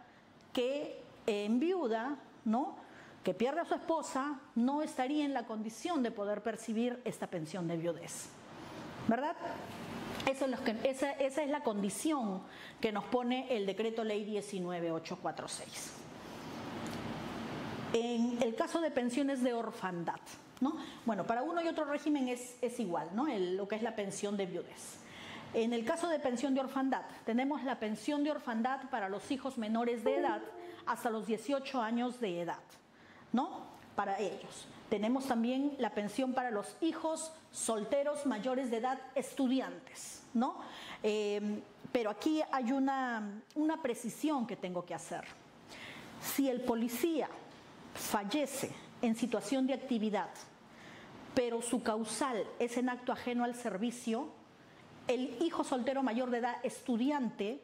Speaker 1: que enviuda, ¿no?, que pierde a su esposa, no estaría en la condición de poder percibir esta pensión de viudez, ¿verdad? Esa es la condición que nos pone el decreto ley 19846. En el caso de pensiones de orfandad, ¿no? Bueno, para uno y otro régimen es igual, ¿no? Lo que es la pensión de viudez. En el caso de pensión de orfandad, tenemos la pensión de orfandad para los hijos menores de edad hasta los 18 años de edad, ¿no? Para ellos. Tenemos también la pensión para los hijos solteros mayores de edad estudiantes, ¿no? Pero aquí hay una precisión que tengo que hacer. Si el policía fallece en situación de actividad, pero su causal es en acto ajeno al servicio, el hijo soltero mayor de edad estudiante,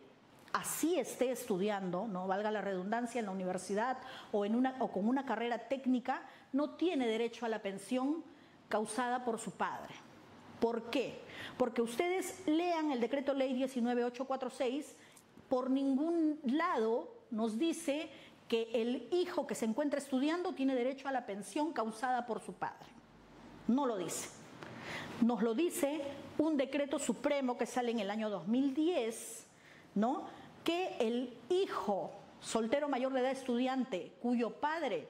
Speaker 1: así esté estudiando, no valga la redundancia, en la universidad o con una carrera técnica, no tiene derecho a la pensión causada por su padre. ¿Por qué? Porque ustedes lean el decreto ley 19846, por ningún lado nos dice que el hijo que se encuentra estudiando tiene derecho a la pensión causada por su padre. No lo dice. Nos lo dice un decreto supremo que sale en el año 2010, ¿no?, que el hijo soltero mayor de edad estudiante cuyo padre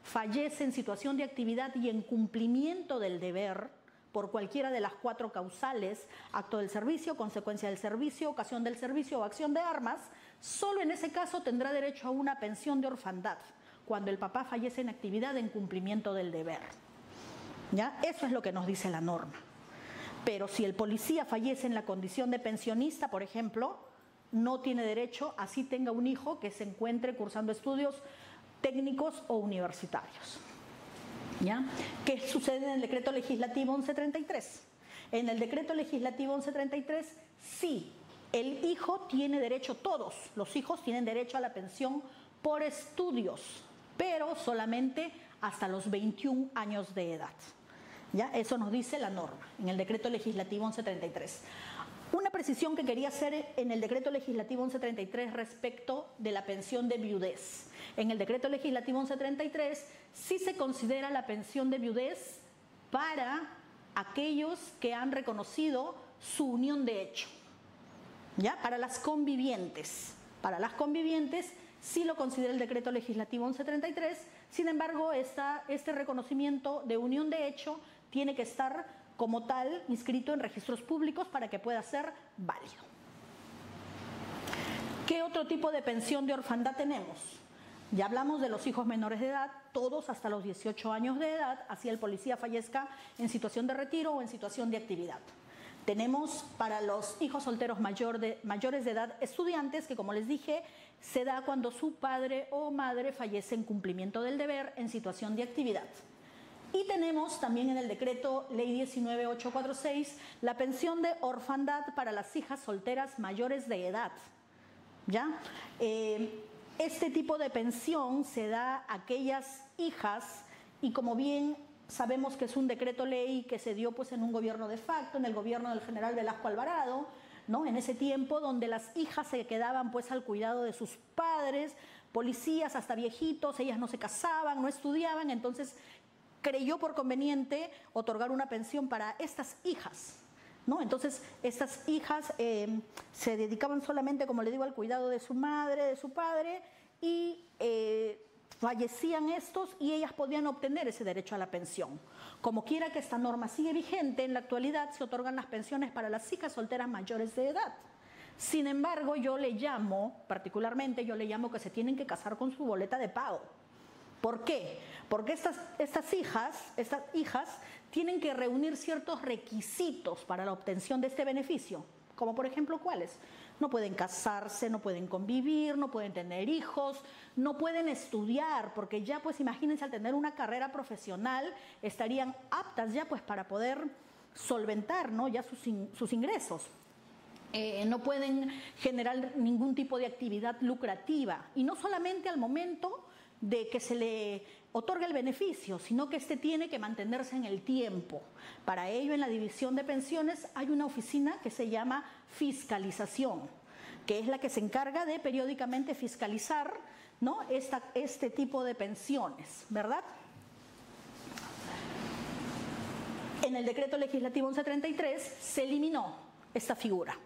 Speaker 1: fallece en situación de actividad y en cumplimiento del deber por cualquiera de las 4 causales, acto del servicio, consecuencia del servicio, ocasión del servicio o acción de armas, solo en ese caso tendrá derecho a una pensión de orfandad, cuando el papá fallece en actividad en cumplimiento del deber. ¿Ya? Eso es lo que nos dice la norma. Pero si el policía fallece en la condición de pensionista, por ejemplo, no tiene derecho, así tenga un hijo que se encuentre cursando estudios técnicos o universitarios. ¿Ya? ¿Qué sucede en el decreto legislativo 1133? En el decreto legislativo 1133, sí, el hijo tiene derecho, todos los hijos tienen derecho a la pensión por estudios, pero solamente hasta los 21 años de edad. ¿Ya? Eso nos dice la norma en el decreto legislativo 1133. Una precisión que quería hacer en el decreto legislativo 1133 respecto de la pensión de viudez. En el decreto legislativo 1133 sí se considera la pensión de viudez para aquellos que han reconocido su unión de hecho, ¿ya? Para las convivientes. Para las convivientes sí lo considera el decreto legislativo 1133, sin embargo, este reconocimiento de unión de hecho tiene que estar como tal inscrito en registros públicos para que pueda ser válido. ¿Qué otro tipo de pensión de orfandad tenemos? Ya hablamos de los hijos menores de edad, todos hasta los 18 años de edad, así el policía fallezca en situación de retiro o en situación de actividad. Tenemos para los hijos solteros mayores de edad estudiantes, que como les dije, se da cuando su padre o madre fallece en cumplimiento del deber en situación de actividad. Y tenemos también en el decreto ley 19846 la pensión de orfandad para las hijas solteras mayores de edad. ¿Ya? Este tipo de pensión se da a aquellas hijas, y como bien sabemos que es un decreto ley que se dio pues en un gobierno de facto, en el gobierno del general Velasco Alvarado, ¿no? En ese tiempo donde las hijas se quedaban pues al cuidado de sus padres, policías hasta viejitos, ellas no se casaban, no estudiaban, entonces creyó por conveniente otorgar una pensión para estas hijas, ¿no? Entonces, estas hijas se dedicaban solamente, como le digo, al cuidado de su madre, de su padre, y fallecían estos y ellas podían obtener ese derecho a la pensión. Como quiera que esta norma sigue vigente, en la actualidad se otorgan las pensiones para las hijas solteras mayores de edad. Sin embargo, particularmente yo le llamo que se tienen que casar con su boleta de pago. ¿Por qué? Porque estas hijas tienen que reunir ciertos requisitos para la obtención de este beneficio, como por ejemplo, ¿cuáles? No pueden casarse, no pueden convivir, no pueden tener hijos, no pueden estudiar, porque ya pues imagínense, al tener una carrera profesional estarían aptas ya pues para poder solventar, ¿no? Ya sus ingresos. No pueden generar ningún tipo de actividad lucrativa, y no solamente al momento de que se le otorga el beneficio, sino que este tiene que mantenerse en el tiempo. Para ello, en la división de pensiones hay una oficina que se llama fiscalización, que es la que se encarga de periódicamente fiscalizar, ¿no? este tipo de pensiones, ¿verdad? En el decreto legislativo 1133 se eliminó esta figura.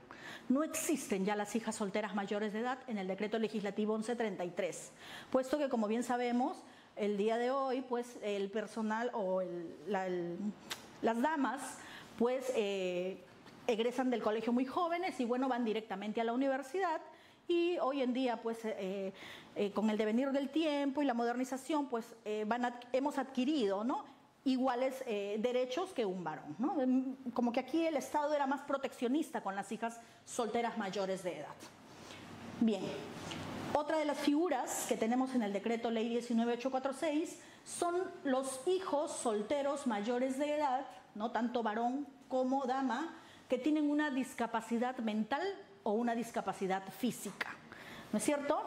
Speaker 1: No existen ya las hijas solteras mayores de edad en el decreto legislativo 1133, puesto que, como bien sabemos, el día de hoy, pues el personal o las damas, pues egresan del colegio muy jóvenes y bueno, van directamente a la universidad, y hoy en día, pues con el devenir del tiempo y la modernización, pues hemos adquirido, ¿no?, iguales derechos que un varón, ¿no? Como que aquí el Estado era más proteccionista con las hijas solteras mayores de edad. Bien, otra de las figuras que tenemos en el decreto ley 19846 son los hijos solteros mayores de edad, ¿no?, tanto varón como dama, que tienen una discapacidad mental o una discapacidad física, ¿no es cierto?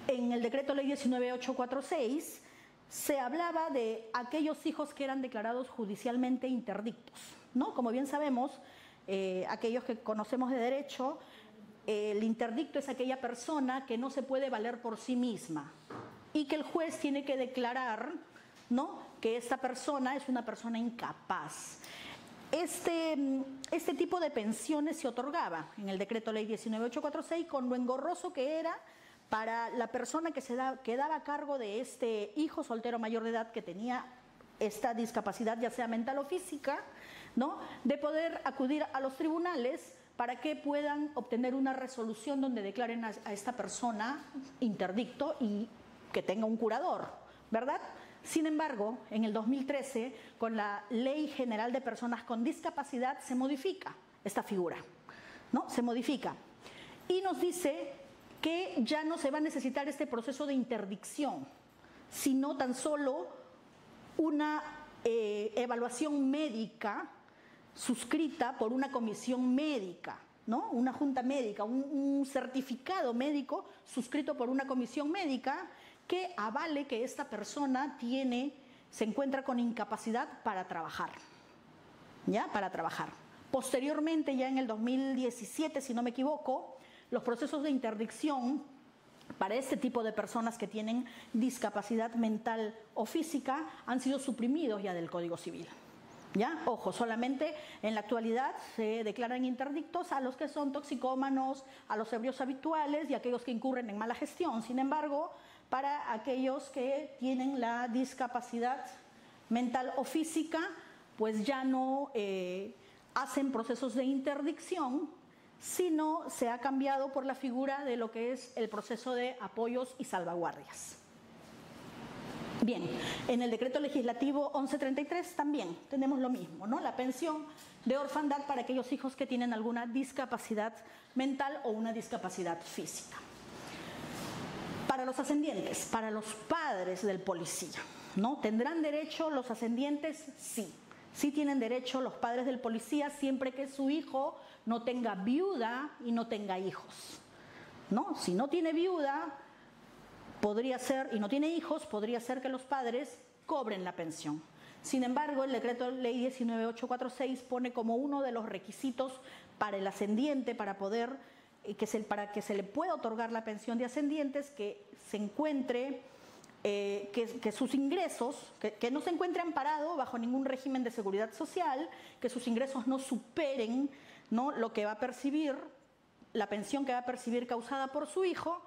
Speaker 1: En el decreto ley 19846 se hablaba de aquellos hijos que eran declarados judicialmente interdictos, ¿no? Como bien sabemos, aquellos que conocemos de derecho, el interdicto es aquella persona que no se puede valer por sí misma y que el juez tiene que declarar, ¿no?, que esta persona es una persona incapaz. Este tipo de pensiones se otorgaba en el decreto ley 19846 con lo engorroso que era para la persona que daba a cargo de este hijo soltero mayor de edad que tenía esta discapacidad, ya sea mental o física, ¿no?, de poder acudir a los tribunales para que puedan obtener una resolución donde declaren a esta persona interdicto y que tenga un curador, ¿verdad? Sin embargo, en el 2013, con la Ley General de Personas con Discapacidad, se modifica esta figura, ¿no? Se modifica y nos dice que ya no se va a necesitar este proceso de interdicción, sino tan solo una evaluación médica suscrita por una comisión médica, ¿no?, una junta médica, un certificado médico suscrito por una comisión médica que avale que esta persona se encuentra con incapacidad para trabajar, ¿ya? Para trabajar. Posteriormente, ya en el 2017, si no me equivoco, los procesos de interdicción para este tipo de personas que tienen discapacidad mental o física han sido suprimidos ya del Código Civil. ¿Ya? Ojo, solamente en la actualidad se declaran interdictos a los que son toxicómanos, a los ebrios habituales y a aquellos que incurren en mala gestión. Sin embargo, para aquellos que tienen la discapacidad mental o física, pues ya no hacen procesos de interdicción, sino se ha cambiado por la figura de lo que es el proceso de apoyos y salvaguardias. Bien, en el decreto legislativo 1133 también tenemos lo mismo, ¿no? La pensión de orfandad para aquellos hijos que tienen alguna discapacidad mental o una discapacidad física. Para los ascendientes, para los padres del policía, ¿no? ¿Tendrán derecho los ascendientes? Sí. Sí tienen derecho los padres del policía siempre que su hijo no tenga viuda y no tenga hijos, ¿no? Si no tiene viuda, podría ser, y no tiene hijos, podría ser que los padres cobren la pensión. Sin embargo, el decreto ley 19846 pone como uno de los requisitos para el ascendiente, para que se le pueda otorgar la pensión de ascendientes, que se encuentre, que sus ingresos, que no se encuentre amparado bajo ningún régimen de seguridad social, que sus ingresos no superen, ¿no?, lo que va a percibir, la pensión que va a percibir causada por su hijo,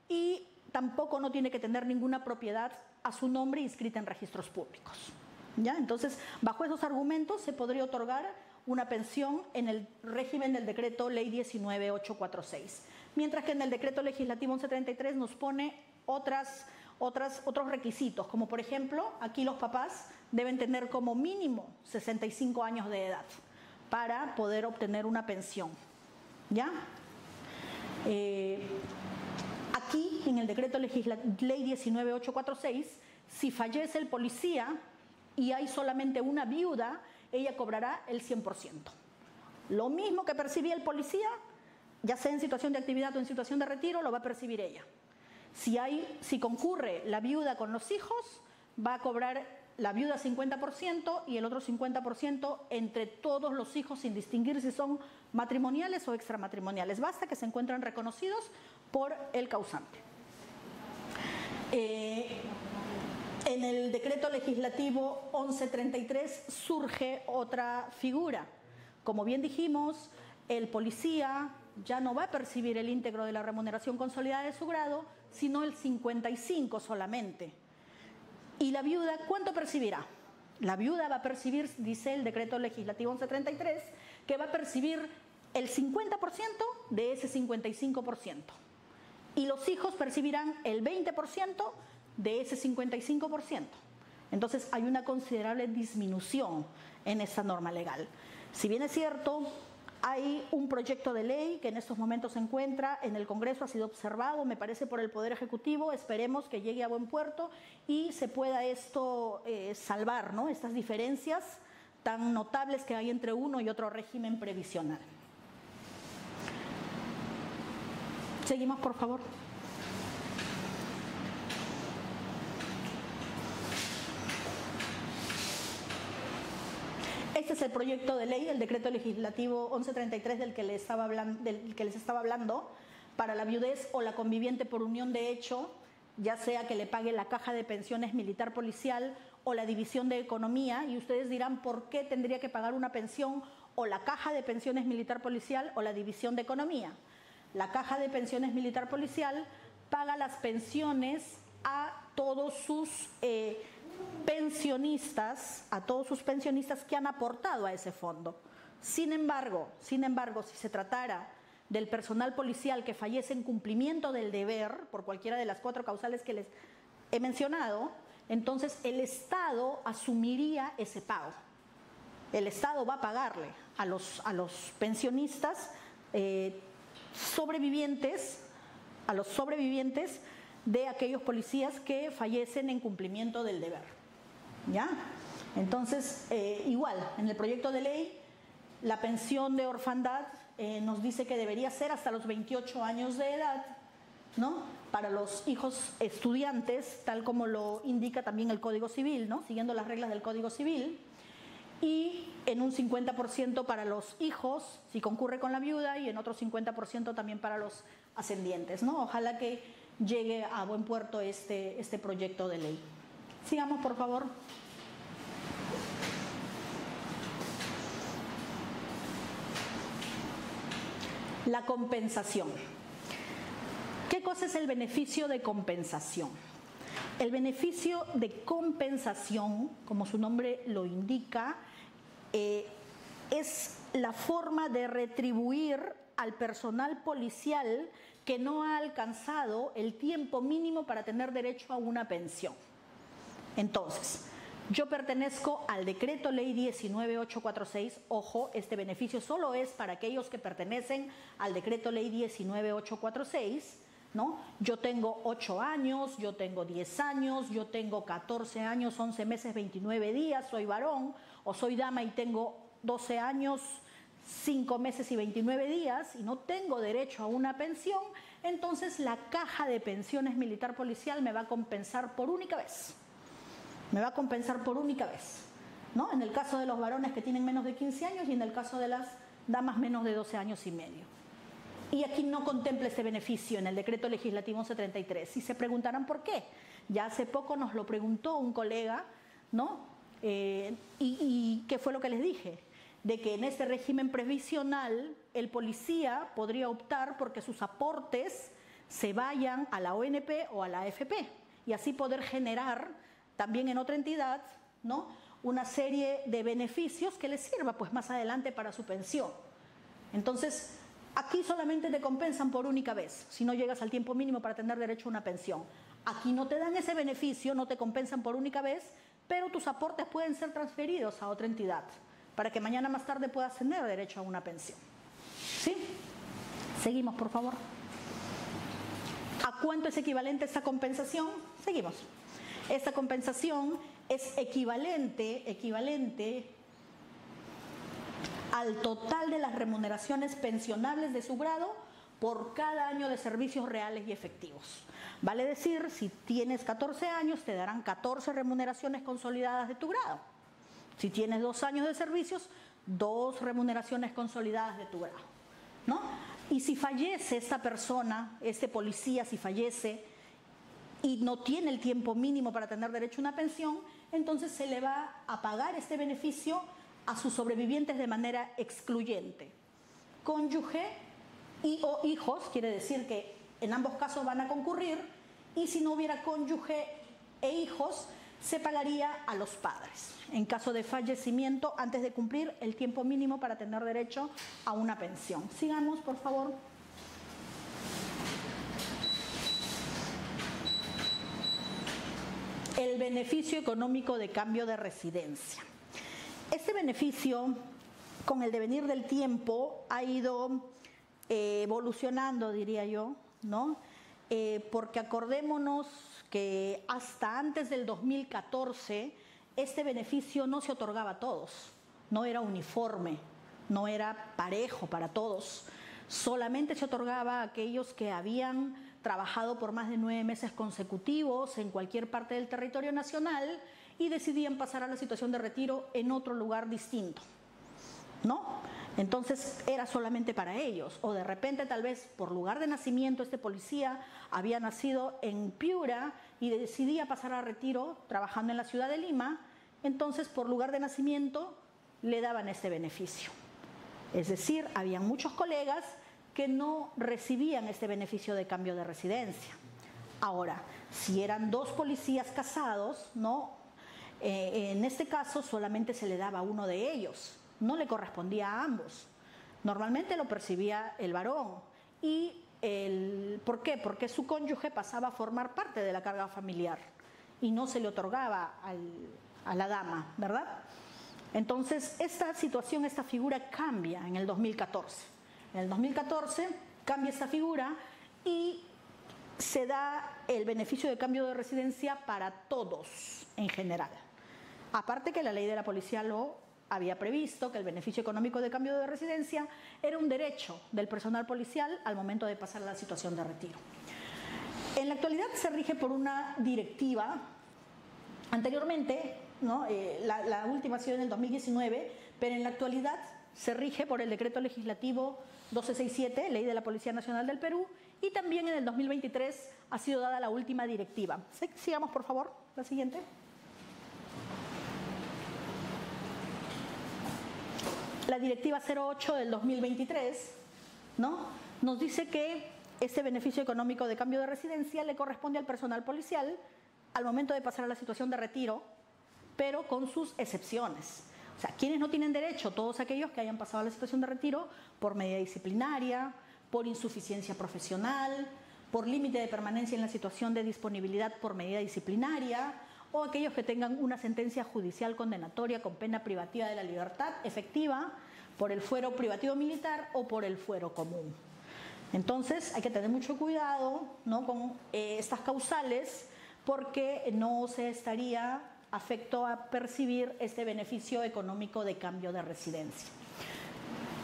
Speaker 1: y tampoco no tiene que tener ninguna propiedad a su nombre inscrita en registros públicos. ¿Ya? Entonces, bajo esos argumentos se podría otorgar una pensión en el régimen del decreto ley 19846. Mientras que en el decreto legislativo 1133 nos pone otros requisitos, como por ejemplo, aquí los papás deben tener como mínimo 65 años de edad para poder obtener una pensión. ¿Ya? Aquí, en el decreto ley 19846, si fallece el policía y hay solamente una viuda, ella cobrará el 100%. Lo mismo que percibía el policía, ya sea en situación de actividad o en situación de retiro, lo va a percibir ella. Si concurre la viuda con los hijos, va a cobrar la viuda 50% y el otro 50% entre todos los hijos, sin distinguir si son matrimoniales o extramatrimoniales. Basta que se encuentren reconocidos por el causante. En el decreto legislativo 1133 surge otra figura. Como bien dijimos, el policía ya no va a percibir el íntegro de la remuneración consolidada de su grado, sino el 55% solamente. ¿Y la viuda cuánto percibirá? La viuda va a percibir, dice el decreto legislativo 1133, que va a percibir el 50% de ese 55%. Y los hijos percibirán el 20% de ese 55%. Entonces hay una considerable disminución en esta norma legal. Si bien es cierto, hay un proyecto de ley que en estos momentos se encuentra en el Congreso, ha sido observado, me parece, por el Poder Ejecutivo. Esperemos que llegue a buen puerto y se pueda esto salvar, ¿no?, estas diferencias tan notables que hay entre uno y otro régimen previsional. Seguimos, por favor. Este es el proyecto de ley, el decreto legislativo 1133 del que les estaba hablando, para la viudez o la conviviente por unión de hecho, ya sea que le pague la caja de pensiones militar policial o la división de economía. Y ustedes dirán, ¿por qué tendría que pagar una pensión o la caja de pensiones militar policial o la división de economía? La caja de pensiones militar policial paga las pensiones a todos sus pensionistas, que han aportado a ese fondo. Sin embargo, si se tratara del personal policial que fallece en cumplimiento del deber por cualquiera de las 4 causales que les he mencionado, entonces el Estado asumiría ese pago. El Estado va a pagarle a los pensionistas sobrevivientes de aquellos policías que fallecen en cumplimiento del deber. ¿Ya? Entonces, igual, en el proyecto de ley, la pensión de orfandad nos dice que debería ser hasta los 28 años de edad, ¿no?, para los hijos estudiantes, tal como lo indica también el Código Civil, ¿no?, siguiendo las reglas del Código Civil. y en un 50% para los hijos, si concurre con la viuda, y en otro 50% también para los ascendientes, ¿no? Ojalá que llegue a buen puerto este proyecto de ley. Sigamos, por favor. La compensación. ¿Qué cosa es el beneficio de compensación? El beneficio de compensación, como su nombre lo indica, es la forma de retribuir al personal policial que no ha alcanzado el tiempo mínimo para tener derecho a una pensión. Entonces, yo pertenezco al decreto ley 19846, ojo, este beneficio solo es para aquellos que pertenecen al decreto ley 19846, ¿no? Yo tengo 8 años, yo tengo 10 años, yo tengo 14 años, 11 meses, 29 días, soy varón, o soy dama y tengo 12 años, 5 meses y 29 días y no tengo derecho a una pensión, entonces la caja de pensiones militar policial me va a compensar por única vez. Me va a compensar por única vez, ¿no? En el caso de los varones que tienen menos de 15 años y en el caso de las damas menos de 12 años y medio. Y aquí no contempla este beneficio en el decreto legislativo 1133. Y se preguntarán por qué. Ya hace poco nos lo preguntó un colega, ¿no? ¿Y qué fue lo que les dije? De que en este régimen previsional el policía podría optar porque sus aportes se vayan a la ONP o a la AFP y así poder generar también en otra entidad, ¿no?, una serie de beneficios que les sirva pues más adelante para su pensión. Entonces, aquí solamente te compensan por única vez, si no llegas al tiempo mínimo para tener derecho a una pensión. Aquí no te dan ese beneficio, no te compensan por única vez, pero tus aportes pueden ser transferidos a otra entidad, para que mañana más tarde puedas tener derecho a una pensión. ¿Sí? Seguimos, por favor. ¿A cuánto es equivalente esta compensación? Seguimos. Esta compensación es equivalente al total de las remuneraciones pensionables de su grado por cada año de servicios reales y efectivos. Vale decir, si tienes 14 años, te darán 14 remuneraciones consolidadas de tu grado. Si tienes 2 años de servicios, 2 remuneraciones consolidadas de tu grado, ¿no? Y si fallece esta persona, este policía, si fallece y no tiene el tiempo mínimo para tener derecho a una pensión, entonces se le va a pagar este beneficio a sus sobrevivientes de manera excluyente. Cónyuge y o hijos, quiere decir que en ambos casos van a concurrir, y si no hubiera cónyuge e hijos, se pagaría a los padres en caso de fallecimiento antes de cumplir el tiempo mínimo para tener derecho a una pensión. Sigamos, por favor. El beneficio económico de cambio de residencia. Este beneficio, con el devenir del tiempo, ha ido evolucionando, diría yo, ¿no? Porque acordémonos que hasta antes del 2014 este beneficio no se otorgaba a todos, no era uniforme, no era parejo para todos, solamente se otorgaba a aquellos que habían trabajado por más de 9 meses consecutivos en cualquier parte del territorio nacional y decidían pasar a la situación de retiro en otro lugar distinto, ¿no? Entonces era solamente para ellos, o de repente tal vez por lugar de nacimiento este policía había nacido en Piura y decidía pasar a retiro trabajando en la ciudad de Lima, entonces por lugar de nacimiento le daban este beneficio. Es decir, había muchos colegas que no recibían este beneficio de cambio de residencia. Ahora, si eran 2 policías casados, ¿no?, en este caso solamente se le daba a uno de ellos, no le correspondía a ambos. Normalmente lo percibía el varón. ¿Por qué? Porque su cónyuge pasaba a formar parte de la carga familiar y no se le otorgaba a la dama, ¿verdad? Entonces, esta situación, esta figura cambia en el 2014. En el 2014 cambia esta figura y se da el beneficio de cambio de residencia para todos en general. Aparte que la ley de la policía lo había previsto, que el beneficio económico de cambio de residencia era un derecho del personal policial al momento de pasar a la situación de retiro. En la actualidad se rige por una directiva. Anteriormente ¿no? La última ha sido en el 2019, pero en la actualidad se rige por el Decreto Legislativo 1267, Ley de la Policía Nacional del Perú, y también en el 2023 ha sido dada la última directiva. Sigamos, por favor, la siguiente. La Directiva 08 del 2023, ¿no?, nos dice que este beneficio económico de cambio de residencia le corresponde al personal policial al momento de pasar a la situación de retiro, pero con sus excepciones. O sea, ¿quiénes no tienen derecho? Todos aquellos que hayan pasado a la situación de retiro por medida disciplinaria, por insuficiencia profesional, por límite de permanencia en la situación de disponibilidad por medida disciplinaria, o aquellos que tengan una sentencia judicial condenatoria con pena privativa de la libertad efectiva por el fuero privativo militar o por el fuero común. Entonces hay que tener mucho cuidado, ¿no?, con estas causales, porque no se estaría afecto a percibir este beneficio económico de cambio de residencia.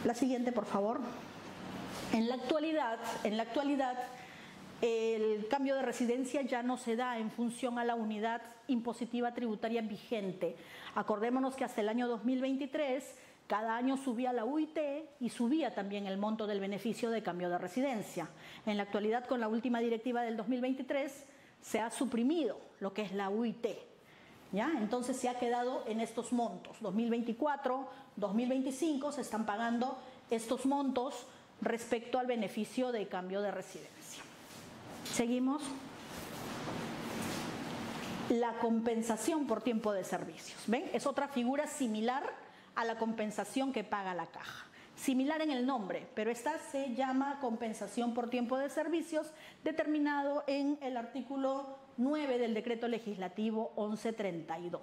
Speaker 1: La siguiente, por favor. En la actualidad, el cambio de residencia ya no se da en función a la unidad impositiva tributaria vigente. Acordémonos que hasta el año 2023 cada año subía la UIT y subía también el monto del beneficio de cambio de residencia. En la actualidad, con la última directiva del 2023, se ha suprimido lo que es la UIT, ¿ya? Entonces se ha quedado en estos montos. 2024, 2025 se están pagando estos montos respecto al beneficio de cambio de residencia. Seguimos. La compensación por tiempo de servicios. ¿Ven? Es otra figura similar a la compensación que paga la caja. Similar en el nombre, pero esta se llama compensación por tiempo de servicios, determinado en el artículo 9 del Decreto Legislativo 1132.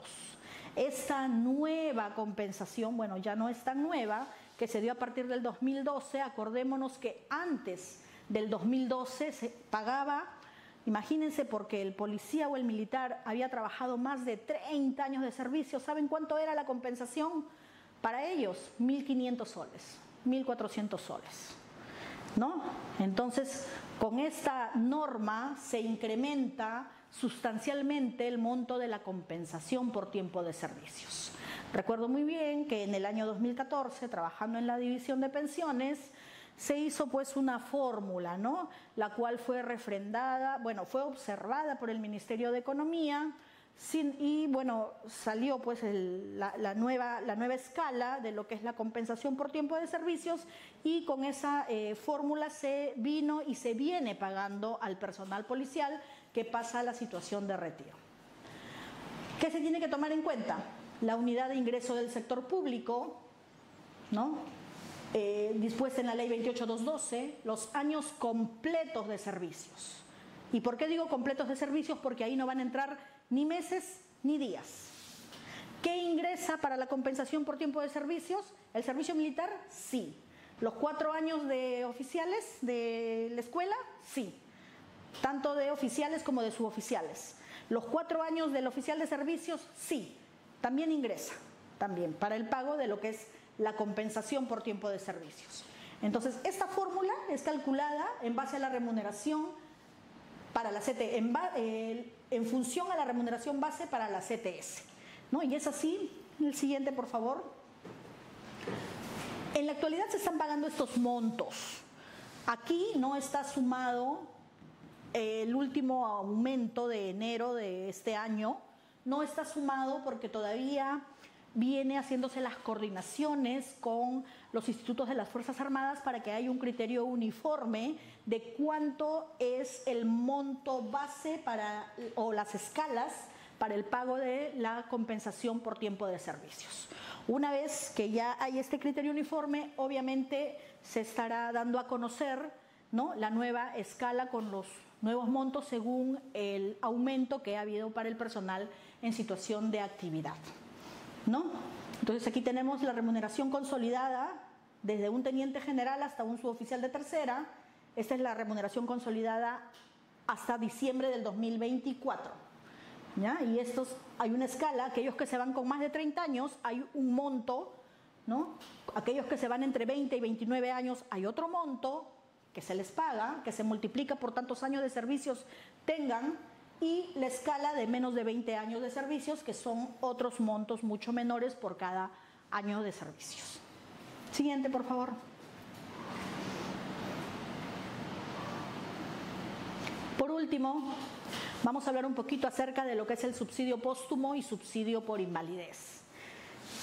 Speaker 1: Esta nueva compensación, bueno, ya no es tan nueva, que se dio a partir del 2012, acordémonos que antes del 2012 se pagaba, imagínense, porque el policía o el militar había trabajado más de 30 años de servicio. ¿Saben cuánto era la compensación para ellos? 1.500 soles, 1.400 soles, ¿no? Entonces, con esta norma se incrementa sustancialmente el monto de la compensación por tiempo de servicios. Recuerdo muy bien que en el año 2014, trabajando en la división de pensiones, se hizo pues una fórmula, ¿no?, la cual fue refrendada, bueno, fue observada por el Ministerio de Economía, y bueno, salió pues la nueva escala de lo que es la compensación por tiempo de servicios, y con esa fórmula se vino y se viene pagando al personal policial que pasa a la situación de retiro. ¿Qué se tiene que tomar en cuenta? La unidad de ingreso del sector público, ¿no?, dispuesta en la ley 28212, los años completos de servicios. ¿Y por qué digo completos de servicios? Porque ahí no van a entrar ni meses ni días. ¿Qué ingresa para la compensación por tiempo de servicios? ¿El servicio militar? Sí. ¿Los 4 años de oficiales de la escuela? Sí. Tanto de oficiales como de suboficiales. ¿Los 4 años del oficial de servicios? Sí. También ingresa, también, para el pago de lo que es la compensación por tiempo de servicios. Entonces, esta fórmula es calculada en base a la remuneración para la CTS, en función a la remuneración base para la CTS, ¿no? Y es así. El siguiente, por favor. En la actualidad se están pagando estos montos. Aquí no está sumado el último aumento de enero de este año, no está sumado porque todavía viene haciéndose las coordinaciones con los institutos de las Fuerzas Armadas para que haya un criterio uniforme de cuánto es el monto base o las escalas para el pago de la compensación por tiempo de servicios. Una vez que ya hay este criterio uniforme, obviamente se estará dando a conocer, ¿no?, la nueva escala con los nuevos montos según el aumento que ha habido para el personal en situación de actividad, ¿no? Entonces aquí tenemos la remuneración consolidada desde un teniente general hasta un suboficial de tercera. Esta es la remuneración consolidada hasta diciembre del 2024, ¿ya? Y hay una escala. Aquellos que se van con más de 30 años hay un monto, ¿no? Aquellos que se van entre 20 y 29 años hay otro monto que se les paga, que se multiplica por tantos años de servicios tengan, y la escala de menos de 20 años de servicios, que son otros montos mucho menores por cada año de servicios. Siguiente, por favor. Por último, vamos a hablar un poquito acerca de lo que es el subsidio póstumo y subsidio por invalidez.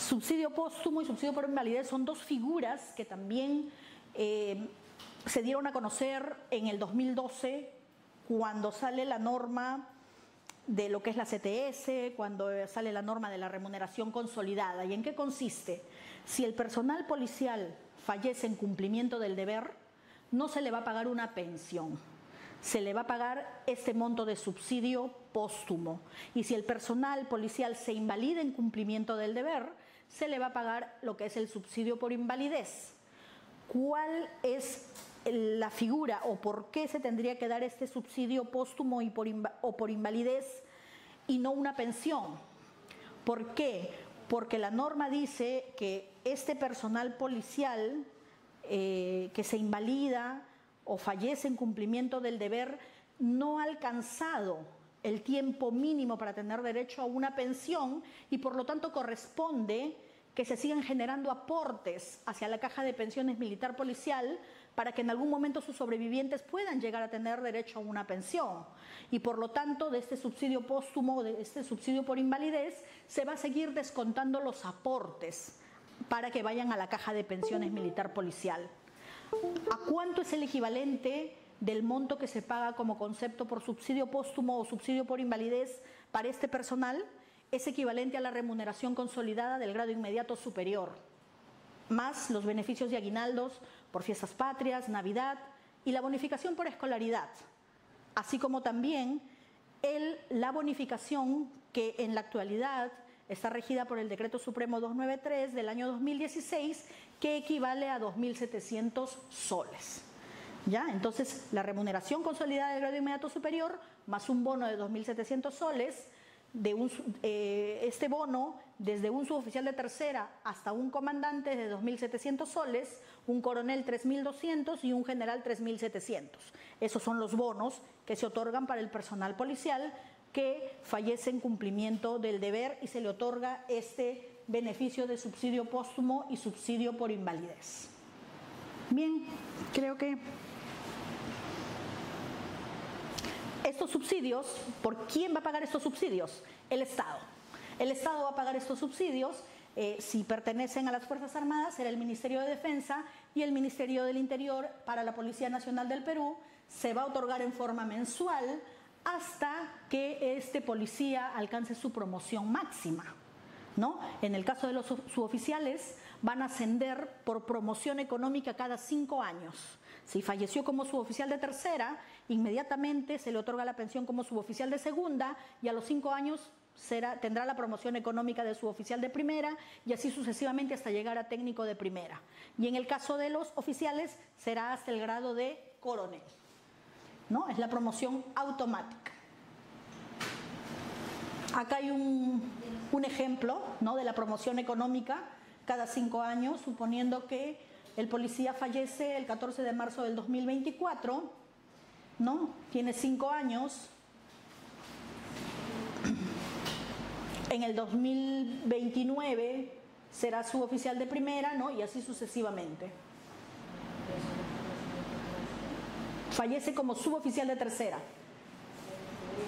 Speaker 1: Subsidio póstumo y subsidio por invalidez son dos figuras que también se dieron a conocer en el 2012, cuando sale la norma de lo que es la CTS, cuando sale la norma de la remuneración consolidada. ¿Y en qué consiste? Si el personal policial fallece en cumplimiento del deber, no se le va a pagar una pensión, se le va a pagar este monto de subsidio póstumo. Y si el personal policial se invalida en cumplimiento del deber, se le va a pagar lo que es el subsidio por invalidez. ¿Cuál es la figura o por qué se tendría que dar este subsidio póstumo o por invalidez y no una pensión? ¿Por qué? Porque la norma dice que este personal policial que se invalida o fallece en cumplimiento del deber no ha alcanzado el tiempo mínimo para tener derecho a una pensión y por lo tanto corresponde que se sigan generando aportes hacia la caja de pensiones militar policial para que en algún momento sus sobrevivientes puedan llegar a tener derecho a una pensión. Y por lo tanto, de este subsidio póstumo, de este subsidio por invalidez, se va a seguir descontando los aportes para que vayan a la caja de pensiones militar policial. ¿A cuánto es el equivalente del monto que se paga como concepto por subsidio póstumo o subsidio por invalidez para este personal? Es equivalente a la remuneración consolidada del grado inmediato superior, más los beneficios de aguinaldos por fiestas patrias, Navidad y la bonificación por escolaridad, así como también la bonificación que en la actualidad está regida por el Decreto Supremo 293 del año 2016, que equivale a 2.700 soles. ¿Ya? Entonces, la remuneración consolidada del grado inmediato superior, más un bono de 2.700 soles, este bono, desde un suboficial de tercera hasta un comandante de 2.700 soles, un coronel 3.200 y un general 3.700. Esos son los bonos que se otorgan para el personal policial que fallece en cumplimiento del deber y se le otorga este beneficio de subsidio póstumo y subsidio por invalidez. Bien, creo que estos subsidios, ¿por quién va a pagar estos subsidios? El Estado. El Estado va a pagar estos subsidios. Si pertenecen a las Fuerzas Armadas, será el Ministerio de Defensa, y el Ministerio del Interior para la Policía Nacional del Perú se va a otorgar en forma mensual hasta que este policía alcance su promoción máxima, ¿no? En el caso de los suboficiales, van a ascender por promoción económica cada 5 años. Si falleció como suboficial de tercera, inmediatamente se le otorga la pensión como suboficial de segunda y a los 5 años tendrá la promoción económica de suboficial de primera y así sucesivamente hasta llegar a técnico de primera. Y en el caso de los oficiales será hasta el grado de coronel, ¿no? Es la promoción automática. Acá hay un ejemplo, ¿no?, de la promoción económica cada 5 años, suponiendo que el policía fallece el 14 de marzo del 2024, ¿no? Tiene 5 años. En el 2029 será suboficial de primera, ¿no? Y así sucesivamente. Fallece como suboficial de tercera,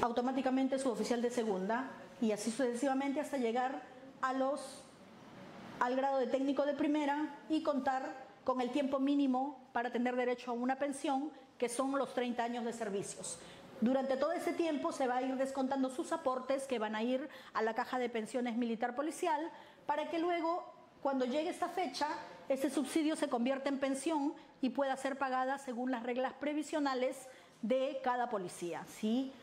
Speaker 1: automáticamente suboficial de segunda y así sucesivamente hasta llegar al grado de técnico de primera y contar con el tiempo mínimo para tener derecho a una pensión, que son los 30 años de servicios. Durante todo ese tiempo se va a ir descontando sus aportes que van a ir a la caja de pensiones militar policial para que luego, cuando llegue esta fecha, ese subsidio se convierta en pensión y pueda ser pagada según las reglas previsionales de cada policía. Si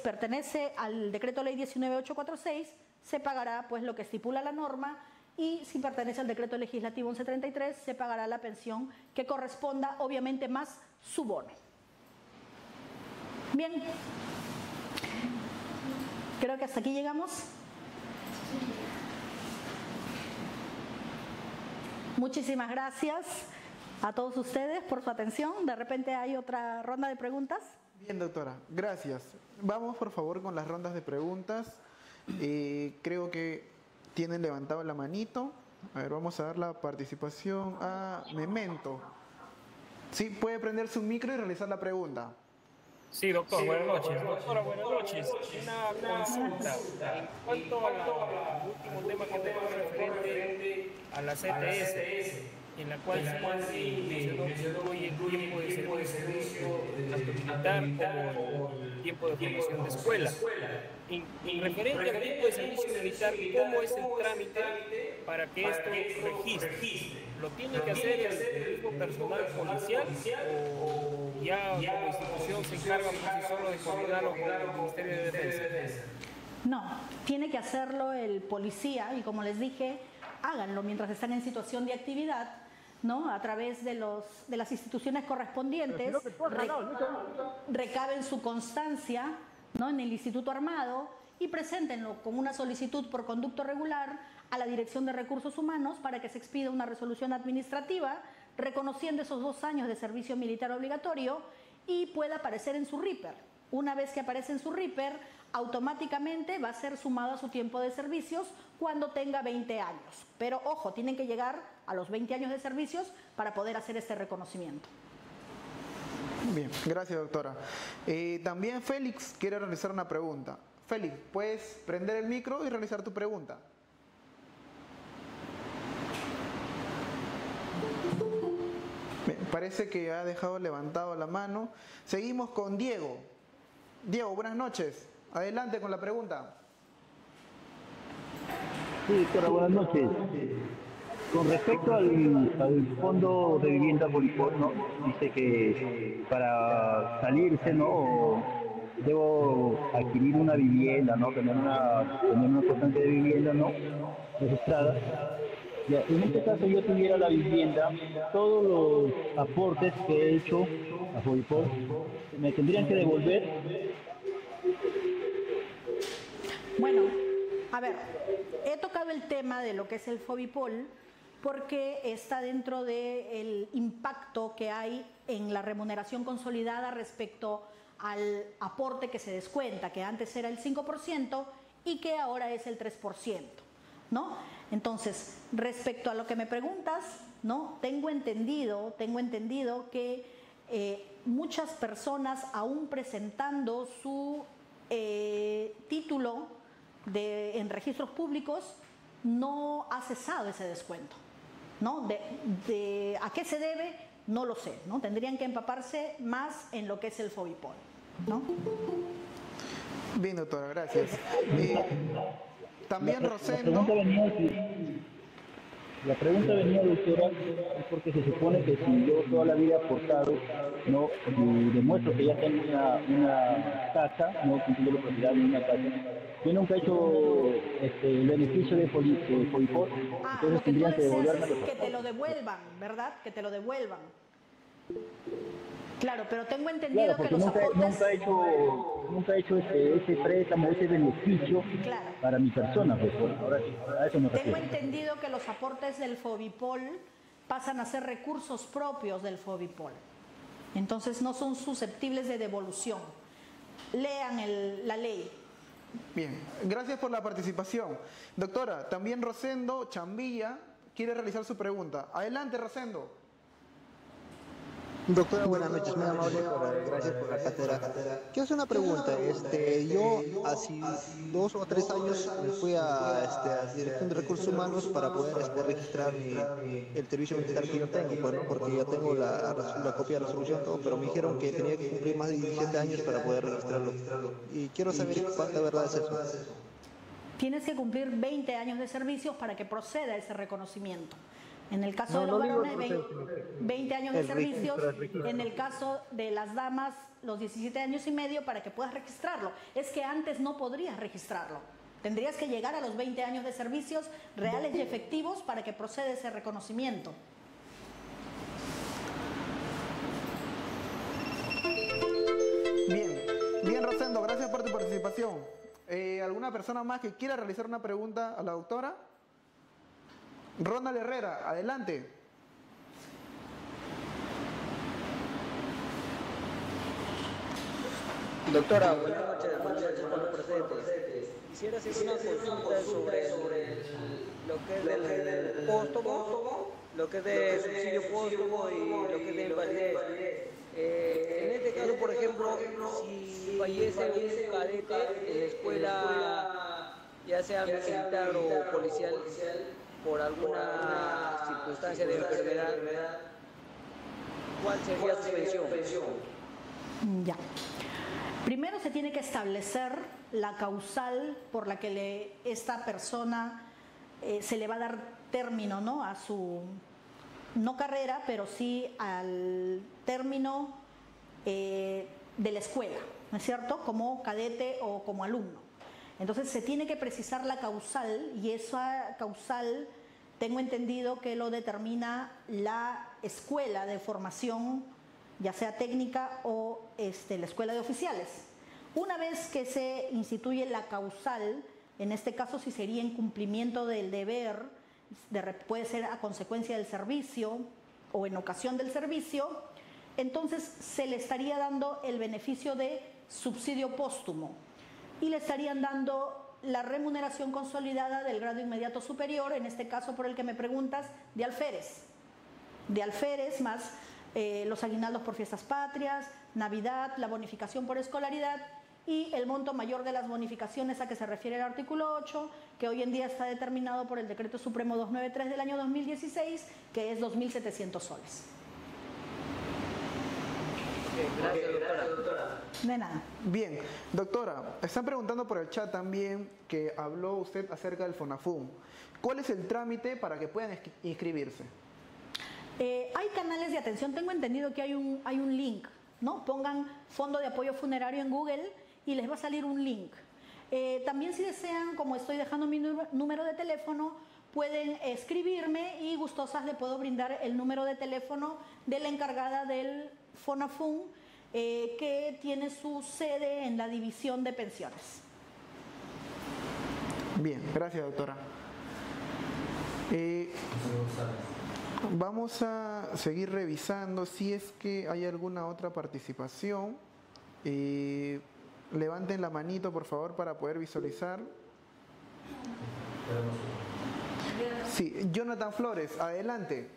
Speaker 1: pertenece al decreto ley 19846, se pagará pues lo que estipula la norma, y si pertenece al decreto legislativo 1133, se pagará la pensión que corresponda, obviamente más su bono. Bien, creo que hasta aquí llegamos. Muchísimas gracias a todos ustedes por su atención. De repente hay otra ronda de preguntas.
Speaker 2: Bien, doctora, gracias. Vamos por favor con las rondas de preguntas. Creo que tienen levantado la manito. A ver, vamos a dar la participación a Memento. Sí, puede prender su micro y realizar la pregunta.
Speaker 4: Sí, doctor, buenas noches. Doctora, buenas noches. Una consulta. En cuanto al último tema que tenemos referente a la CTS, en la cual se mencionó hoy el tiempo de servicio, tanto militar como el tiempo de formación de escuela. En referente al tiempo de servicio militar, ¿cómo es el trámite para que esto registre? ¿Lo tiene que hacer el mismo personal policial o ya como institución se encarga por sí solo de coordinarlo con el Ministerio de Defensa?
Speaker 1: No, tiene que hacerlo el policía y como les dije, háganlo mientras están en situación de actividad, ¿no? A través de las instituciones correspondientes, recaben su constancia, ¿no? En el Instituto Armado y preséntenlo con una solicitud por conducto regular a la Dirección de Recursos Humanos para que se expida una resolución administrativa reconociendo esos 2 años de servicio militar obligatorio y pueda aparecer en su RIPER. Una vez que aparece en su RIPER, automáticamente va a ser sumado a su tiempo de servicios cuando tenga 20 años. Pero ojo, tienen que llegar a los 20 años de servicios para poder hacer este reconocimiento.
Speaker 2: Bien, gracias doctora. También Félix quiere realizar una pregunta. Félix, ¿puedes prender el micro y realizar tu pregunta? Bien, parece que ha dejado levantado la mano. Seguimos con Diego. Diego, buenas noches. Adelante con la pregunta.
Speaker 6: Sí, doctora, buenas noches. Con respecto al fondo de vivienda Bolipor, ¿no? Dice que para salirse, ¿no? Debo adquirir una vivienda, ¿no? Tener una constante de vivienda, ¿no? Registrada. Ya, en este caso yo tuviera la vivienda, todos los aportes que he hecho a Bolipor, ¿me tendrían que devolver?
Speaker 1: Bueno, a ver, he tocado el tema de lo que es el Fobipol porque está dentro del impacto que hay en la remuneración consolidada respecto al aporte que se descuenta, que antes era el 5% y que ahora es el 3%, ¿no? Entonces, respecto a lo que me preguntas, ¿no? Tengo entendido que muchas personas aún presentando su título en registros públicos no ha cesado ese descuento, ¿no? ¿A qué se debe? No lo sé, ¿no? Tendrían que empaparse más en lo que es el Fobipol, ¿no?
Speaker 2: Bien, doctora, gracias. También Rosendo.
Speaker 6: La pregunta venía, doctora, es porque se supone que si yo toda la vida he aportado, ¿no? Y demuestro que ya tengo una casa, no considero propiedad de una casa. Yo nunca he hecho el beneficio de Fobipol, entonces tendrían que devolverme.
Speaker 1: Que te lo devuelvan, ¿verdad? Que te lo devuelvan. Claro, pero tengo entendido que los aportes...
Speaker 6: Nunca he hecho ese préstamo, ese beneficio para mi persona, pues ahora a eso me refiero.
Speaker 1: Tengo entendido que los aportes del Fobipol pasan a ser recursos propios del Fobipol. Entonces no son susceptibles de devolución. Lean la ley.
Speaker 2: Bien, gracias por la participación. Doctora, también Rosendo Chambilla quiere realizar su pregunta. Adelante, Rosendo.
Speaker 7: Doctora, buenas noches, muy amable, gracias por la cátedra. Quiero hacer una pregunta. Yo hace 2 o 3 años me fui a la Dirección de Recursos Humanos para poder registrar el servicio militar que yo tengo, pues, ¿no? Porque yo tengo la copia de resolución, todo, pero me dijeron que tenía que cumplir más de 17 años para poder registrarlo. Y quiero saber cuánta verdad es eso.
Speaker 1: Tienes que cumplir 20 años de servicios para que proceda ese reconocimiento. En el caso de los varones, 20 años de servicios. En el caso de las damas, los 17 años y medio para que puedas registrarlo. Es que antes no podrías registrarlo. Tendrías que llegar a los 20 años de servicios reales y efectivos para que proceda ese reconocimiento.
Speaker 2: Bien, Rosendo, gracias por tu participación. ¿Alguna persona más que quiera realizar una pregunta a la doctora? Ronald Herrera, adelante.
Speaker 8: Doctora, buenas noches por los presentes. Quisiera hacer una consulta sobre lo que es del póstumo, lo que es de subsidio póstumo y lo que es de invalidez. En este caso, por ejemplo, si fallece un cadete en la escuela, ya sea militar o policial, por alguna circunstancia de enfermedad, ¿cuál sería su pensión?
Speaker 1: Ya. Primero se tiene que establecer la causal por la que esta persona se le va a dar término, ¿no?, a su, no carrera, pero sí al término de la escuela, ¿no es cierto?, como cadete o como alumno. Entonces se tiene que precisar la causal, y esa causal tengo entendido que lo determina la escuela de formación, ya sea técnica o la escuela de oficiales. Una vez que se instituye la causal, en este caso si sería incumplimiento del deber, puede ser a consecuencia del servicio o en ocasión del servicio, entonces se le estaría dando el beneficio de subsidio póstumo y le estarían dando la remuneración consolidada del grado inmediato superior, en este caso por el que me preguntas, de alférez más los aguinaldos por fiestas patrias, Navidad, la bonificación por escolaridad y el monto mayor de las bonificaciones a que se refiere el artículo 8, que hoy en día está determinado por el Decreto Supremo 293 del año 2016, que es 2.700 soles.
Speaker 8: Gracias, doctora.
Speaker 1: De nada.
Speaker 2: Bien, doctora, están preguntando por el chat también que habló usted acerca del FONAFUM. ¿Cuál es el trámite para que puedan inscribirse?
Speaker 1: Hay canales de atención, tengo entendido que hay un link, ¿no? Pongan Fondo de Apoyo Funerario en Google y les va a salir un link. También si desean, como estoy dejando mi número de teléfono, pueden escribirme y gustosas le puedo brindar el número de teléfono de la encargada del FONAFUM, que tiene su sede en la División de Pensiones.
Speaker 2: Bien, gracias, doctora. Vamos a seguir revisando si es que hay alguna otra participación. Levanten la manito, por favor, para poder visualizar. Sí, Jonathan Flores, adelante.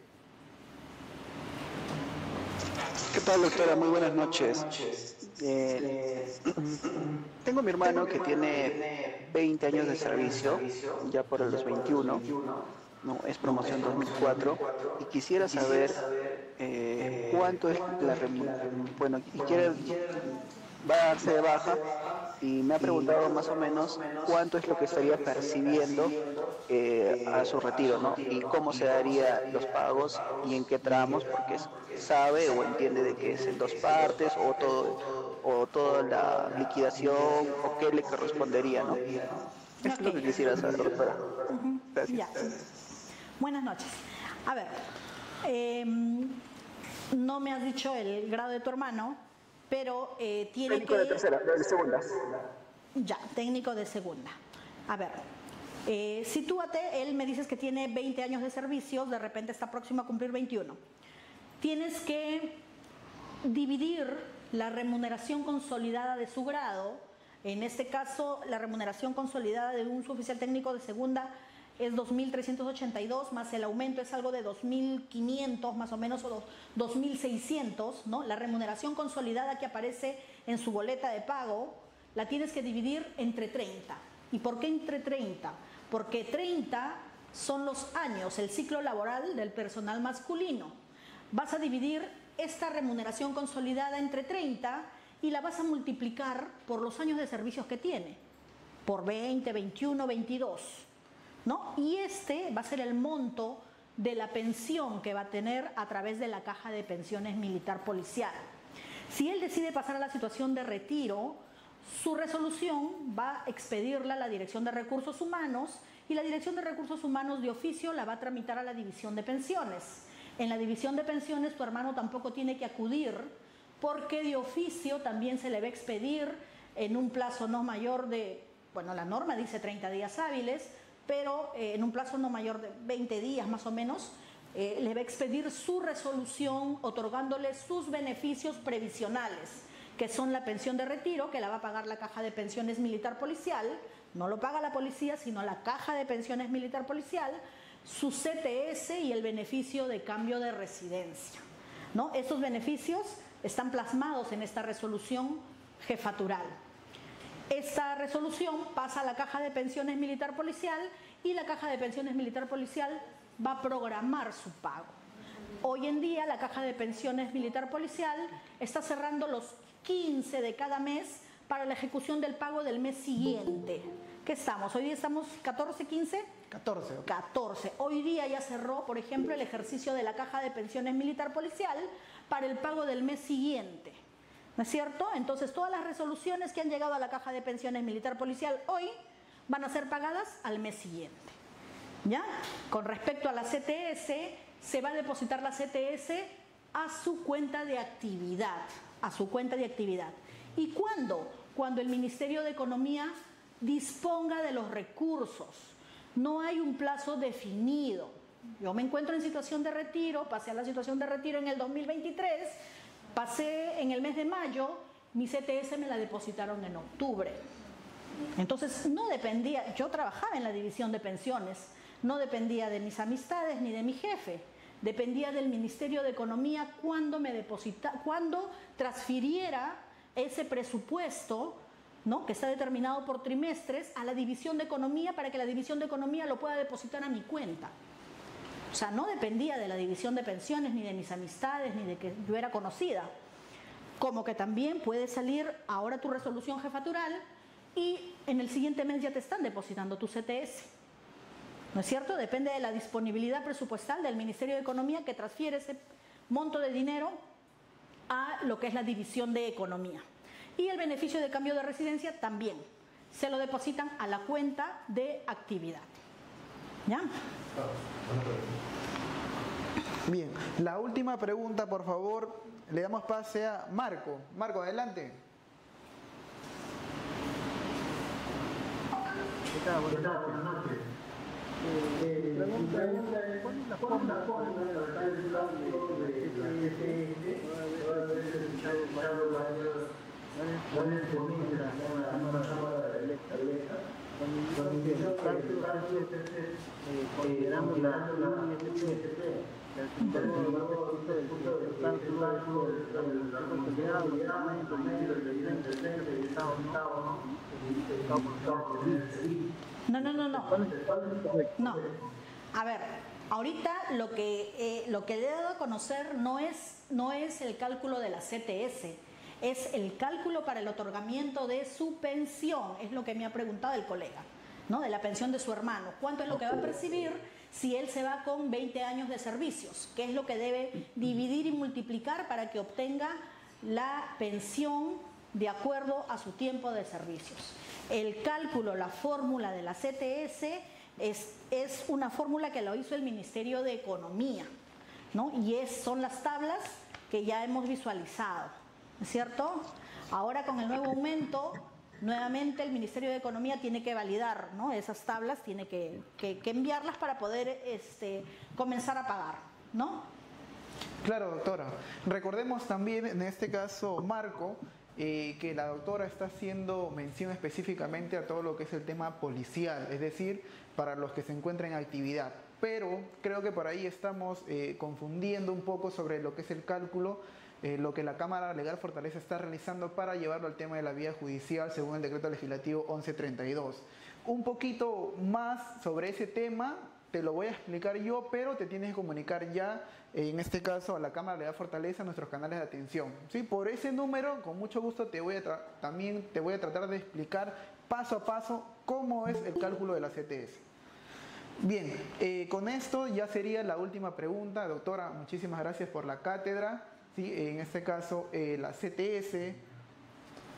Speaker 9: ¿Qué tal, doctora? Muy buenas noches. Tengo mi hermano que tiene 20 años de servicio, ya por los 21. No, es promoción 2004 y quisiera saber cuánto es la remuneración. Bueno, va a darse de baja y me ha preguntado más o menos cuánto es lo que estaría percibiendo a su retiro, ¿no? Y cómo se darían los pagos y en qué tramos, porque sabe o entiende de que es en dos partes o toda la liquidación o qué le correspondería, ¿no? Eso es lo que quisiera saber, doctora. Gracias.
Speaker 1: Ya. Buenas noches. A ver, no me has dicho el grado de tu hermano, pero tiene
Speaker 9: técnico de tercera, de segunda.
Speaker 1: Ya, técnico de segunda. A ver, sitúate, él me dices que tiene 20 años de servicios, de repente está próximo a cumplir 21. Tienes que dividir la remuneración consolidada de su grado, en este caso la remuneración consolidada de un suboficial técnico de segunda es 2.382, más el aumento es algo de 2.500 más o menos, o 2.600, ¿no? La remuneración consolidada que aparece en su boleta de pago la tienes que dividir entre 30. ¿Y por qué entre 30? Porque 30 son los años, el ciclo laboral del personal masculino. Vas a dividir esta remuneración consolidada entre 30 y la vas a multiplicar por los años de servicios que tiene, por 20, 21, 22. ¿No? Y este va a ser el monto de la pensión que va a tener a través de la caja de pensiones militar policial. Si él decide pasar a la situación de retiro, su resolución va a expedirla a la Dirección de Recursos Humanos y la Dirección de Recursos Humanos de oficio la va a tramitar a la División de Pensiones. En la División de Pensiones tu hermano tampoco tiene que acudir porque de oficio también se le va a expedir en un plazo no mayor de, bueno, la norma dice 30 días hábiles, pero en un plazo no mayor de 20 días más o menos, le va a expedir su resolución otorgándole sus beneficios previsionales, que son la pensión de retiro, que la va a pagar la Caja de Pensiones Militar Policial, no lo paga la policía, sino la Caja de Pensiones Militar Policial, su CTS y el beneficio de cambio de residencia, ¿no? Estos beneficios están plasmados en esta resolución jefatural. Esta resolución pasa a la Caja de Pensiones Militar Policial y la Caja de Pensiones Militar Policial va a programar su pago. Hoy en día la Caja de Pensiones Militar Policial está cerrando los 15 de cada mes para la ejecución del pago del mes siguiente. ¿Qué estamos? Hoy día estamos 14, 15.
Speaker 2: 14.
Speaker 1: 14. Hoy día ya cerró, por ejemplo, el ejercicio de la Caja de Pensiones Militar Policial para el pago del mes siguiente. ¿No es cierto? Entonces, todas las resoluciones que han llegado a la Caja de Pensiones Militar Policial hoy van a ser pagadas al mes siguiente. ¿Ya? Con respecto a la CTS, se va a depositar la CTS a su cuenta de actividad. A su cuenta de actividad. ¿Y cuándo? Cuando el Ministerio de Economía disponga de los recursos. No hay un plazo definido. Yo me encuentro en situación de retiro, pasé a la situación de retiro en el 2023, pasé en el mes de mayo, mi CTS me la depositaron en octubre. Entonces no dependía, yo trabajaba en la división de pensiones, no dependía de mis amistades ni de mi jefe, dependía del Ministerio de Economía cuando transfiriera ese presupuesto, ¿no?, que está determinado por trimestres, a la División de Economía para que la División de Economía lo pueda depositar a mi cuenta. O sea, no dependía de la División de Pensiones, ni de mis amistades, ni de que yo era conocida. Como que también puede salir ahora tu resolución jefatural y en el siguiente mes ya te están depositando tu CTS. ¿No es cierto? Depende de la disponibilidad presupuestal del Ministerio de Economía que transfiere ese monto de dinero a lo que es la División de Economía. Y el beneficio de cambio de residencia también se lo depositan a la cuenta de actividad. ¿Ya?
Speaker 2: Bien, la última pregunta, por favor, le damos pase a Marco. Marco, adelante.
Speaker 10: Buenas noches. Pregunta es, ¿cuál es la forma de adoptar el cálculo de varias ponencias en la Cámara electa? Cuando el cálculo consideramos la ISP, el cálculo de la responsabilidad, los documentos, medios del presidente, del Estado,
Speaker 1: No. A ver, ahorita lo que le he dado a conocer no es el cálculo de la CTS, es el cálculo para el otorgamiento de su pensión, es lo que me ha preguntado el colega, ¿no? De la pensión de su hermano. ¿Cuánto es lo que va a percibir si él se va con 20 años de servicios? ¿Qué es lo que debe dividir y multiplicar para que obtenga la pensión de acuerdo a su tiempo de servicios? El cálculo, la fórmula de la CTS es una fórmula que lo hizo el Ministerio de Economía, ¿no? Y son las tablas que ya hemos visualizado, ¿no es cierto? Ahora con el nuevo aumento, nuevamente el Ministerio de Economía tiene que validar, ¿no? Esas tablas, tiene que enviarlas para poder comenzar a pagar, ¿no?
Speaker 2: Claro, doctora. Recordemos también, en este caso, Marco, que la doctora está haciendo mención específicamente a todo lo que es el tema policial, es decir, para los que se encuentran en actividad. Pero creo que por ahí estamos confundiendo un poco sobre lo que es el cálculo, lo que la Cámara Legal Fortaleza está realizando para llevarlo al tema de la vía judicial según el decreto legislativo 1132. Un poquito más sobre ese tema te lo voy a explicar yo, pero te tienes que comunicar ya, en este caso, a la Cámara Legal Fortaleza, a nuestros canales de atención. ¿Sí? Por ese número, con mucho gusto, también te voy a tratar de explicar paso a paso cómo es el cálculo de la CTS. Bien, con esto ya sería la última pregunta. Doctora, muchísimas gracias por la cátedra. ¿Sí? En este caso, la CTS.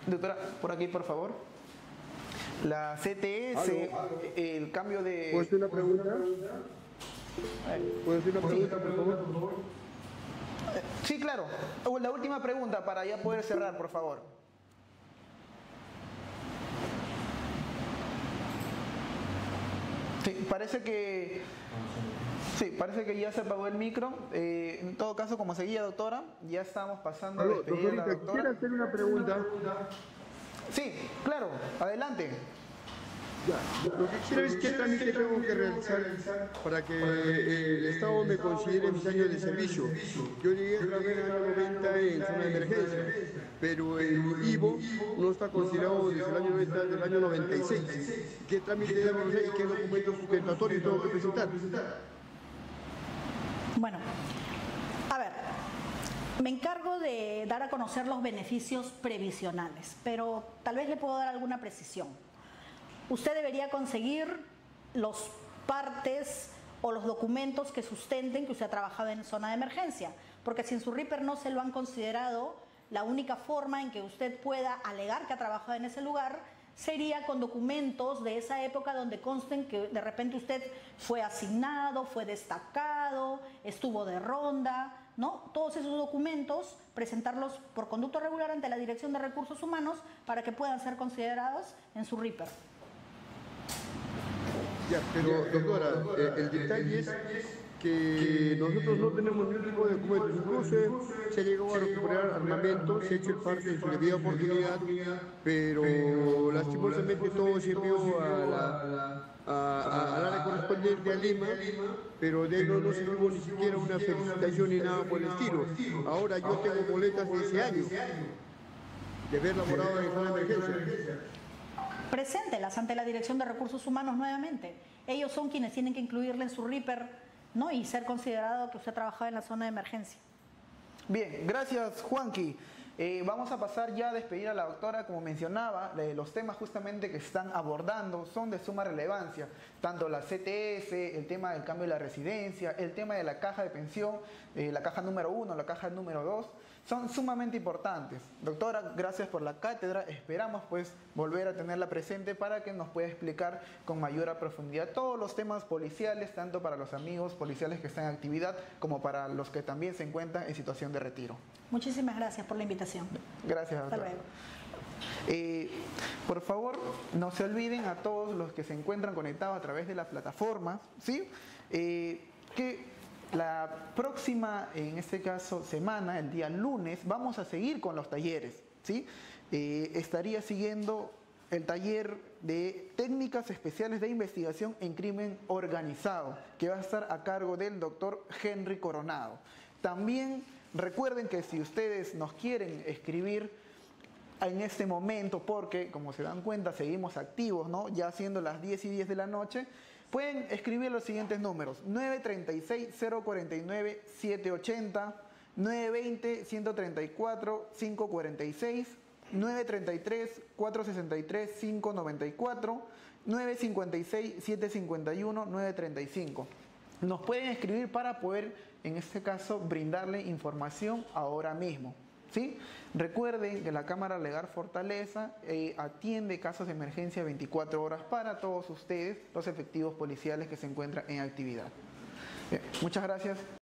Speaker 2: Doctora, por aquí, por favor. La CTS, el cambio de...
Speaker 10: ¿Puedo hacer una pregunta? ¿Puedo hacer una pregunta, por favor?
Speaker 2: Sí, claro. La última pregunta para ya poder cerrar, por favor. Sí, parece que Sí, parece que ya se apagó el micro. En todo caso, como seguía, doctora, ya estamos pasando a
Speaker 11: Aló,
Speaker 2: despedir a la
Speaker 11: doctorita,
Speaker 2: doctora.
Speaker 11: quisiera hacer una pregunta.
Speaker 2: Sí, claro, adelante.
Speaker 11: Ya, lo que quisiera es qué trámite tengo que realizar para que el Estado me considere mis años de servicio. Yo llegué a trabajar en el año 90 en zona de emergencia, pero el IVO no está considerado desde el año 90, del año 96. ¿Qué trámite debo hacer y qué documentos sustentatorios tengo que presentar?
Speaker 1: Bueno, a ver, me encargo de dar a conocer los beneficios previsionales, pero tal vez le puedo dar alguna precisión. Usted debería conseguir los partes o los documentos que sustenten que usted ha trabajado en zona de emergencia, porque si en su RIPER no se lo han considerado, la única forma en que usted pueda alegar que ha trabajado en ese lugar sería con documentos de esa época donde consten que de repente usted fue asignado, fue destacado, estuvo de ronda, ¿no? Todos esos documentos, presentarlos por conducto regular ante la Dirección de Recursos Humanos para que puedan ser considerados en su RIPER.
Speaker 11: Ya, pero doctora, el detalle es que nosotros no tenemos ningún tipo de documentos. Incluso se ha llegado a recuperar armamento, se ha hecho el parte en su debida oportunidad, pero lastimosamente todo se envió al área correspondiente a Lima, pero de ello no se tuvo ni siquiera una felicitación ni nada por el estilo. Ahora yo tengo boletas de ese año, de haber laborado en zona de emergencia.
Speaker 1: Preséntelas ante la Dirección de Recursos Humanos nuevamente. Ellos son quienes tienen que incluirle en su RIPER, ¿no? Y ser considerado que usted ha trabajado en la zona de emergencia.
Speaker 2: Bien, gracias Juanqui. Vamos a pasar ya a despedir a la doctora. Como mencionaba, los temas justamente que están abordando son de suma relevancia, tanto la CTS, el tema del cambio de la residencia, el tema de la caja de pensión, la caja número 1, la caja número 2, son sumamente importantes. Doctora, gracias por la cátedra, esperamos pues volver a tenerla presente para que nos pueda explicar con mayor profundidad todos los temas policiales, tanto para los amigos policiales que están en actividad como para los que también se encuentran en situación de retiro.
Speaker 1: Muchísimas gracias por la invitación.
Speaker 2: Gracias, doctora.
Speaker 1: Hasta luego.
Speaker 2: Por favor, no se olviden a todos los que se encuentran conectados a través de la plataforma, ¿sí? Que la próxima, en este caso, semana, el día lunes, vamos a seguir con los talleres, ¿sí? Estaría siguiendo el taller de técnicas especiales de investigación en crimen organizado, que va a estar a cargo del doctor Henry Coronado. También recuerden que si ustedes nos quieren escribir en este momento, porque como se dan cuenta seguimos activos, ¿no? Ya siendo las 10:10 de la noche, pueden escribir los siguientes números: 936-049-780, 920-134-546, 933-463-594, 956-751-935. Nos pueden escribir para poder, en este caso, brindarle información ahora mismo, ¿sí? Recuerden que la Cámara Legal Fortaleza atiende casos de emergencia 24 horas para todos ustedes, los efectivos policiales que se encuentran en actividad. Bien, muchas gracias.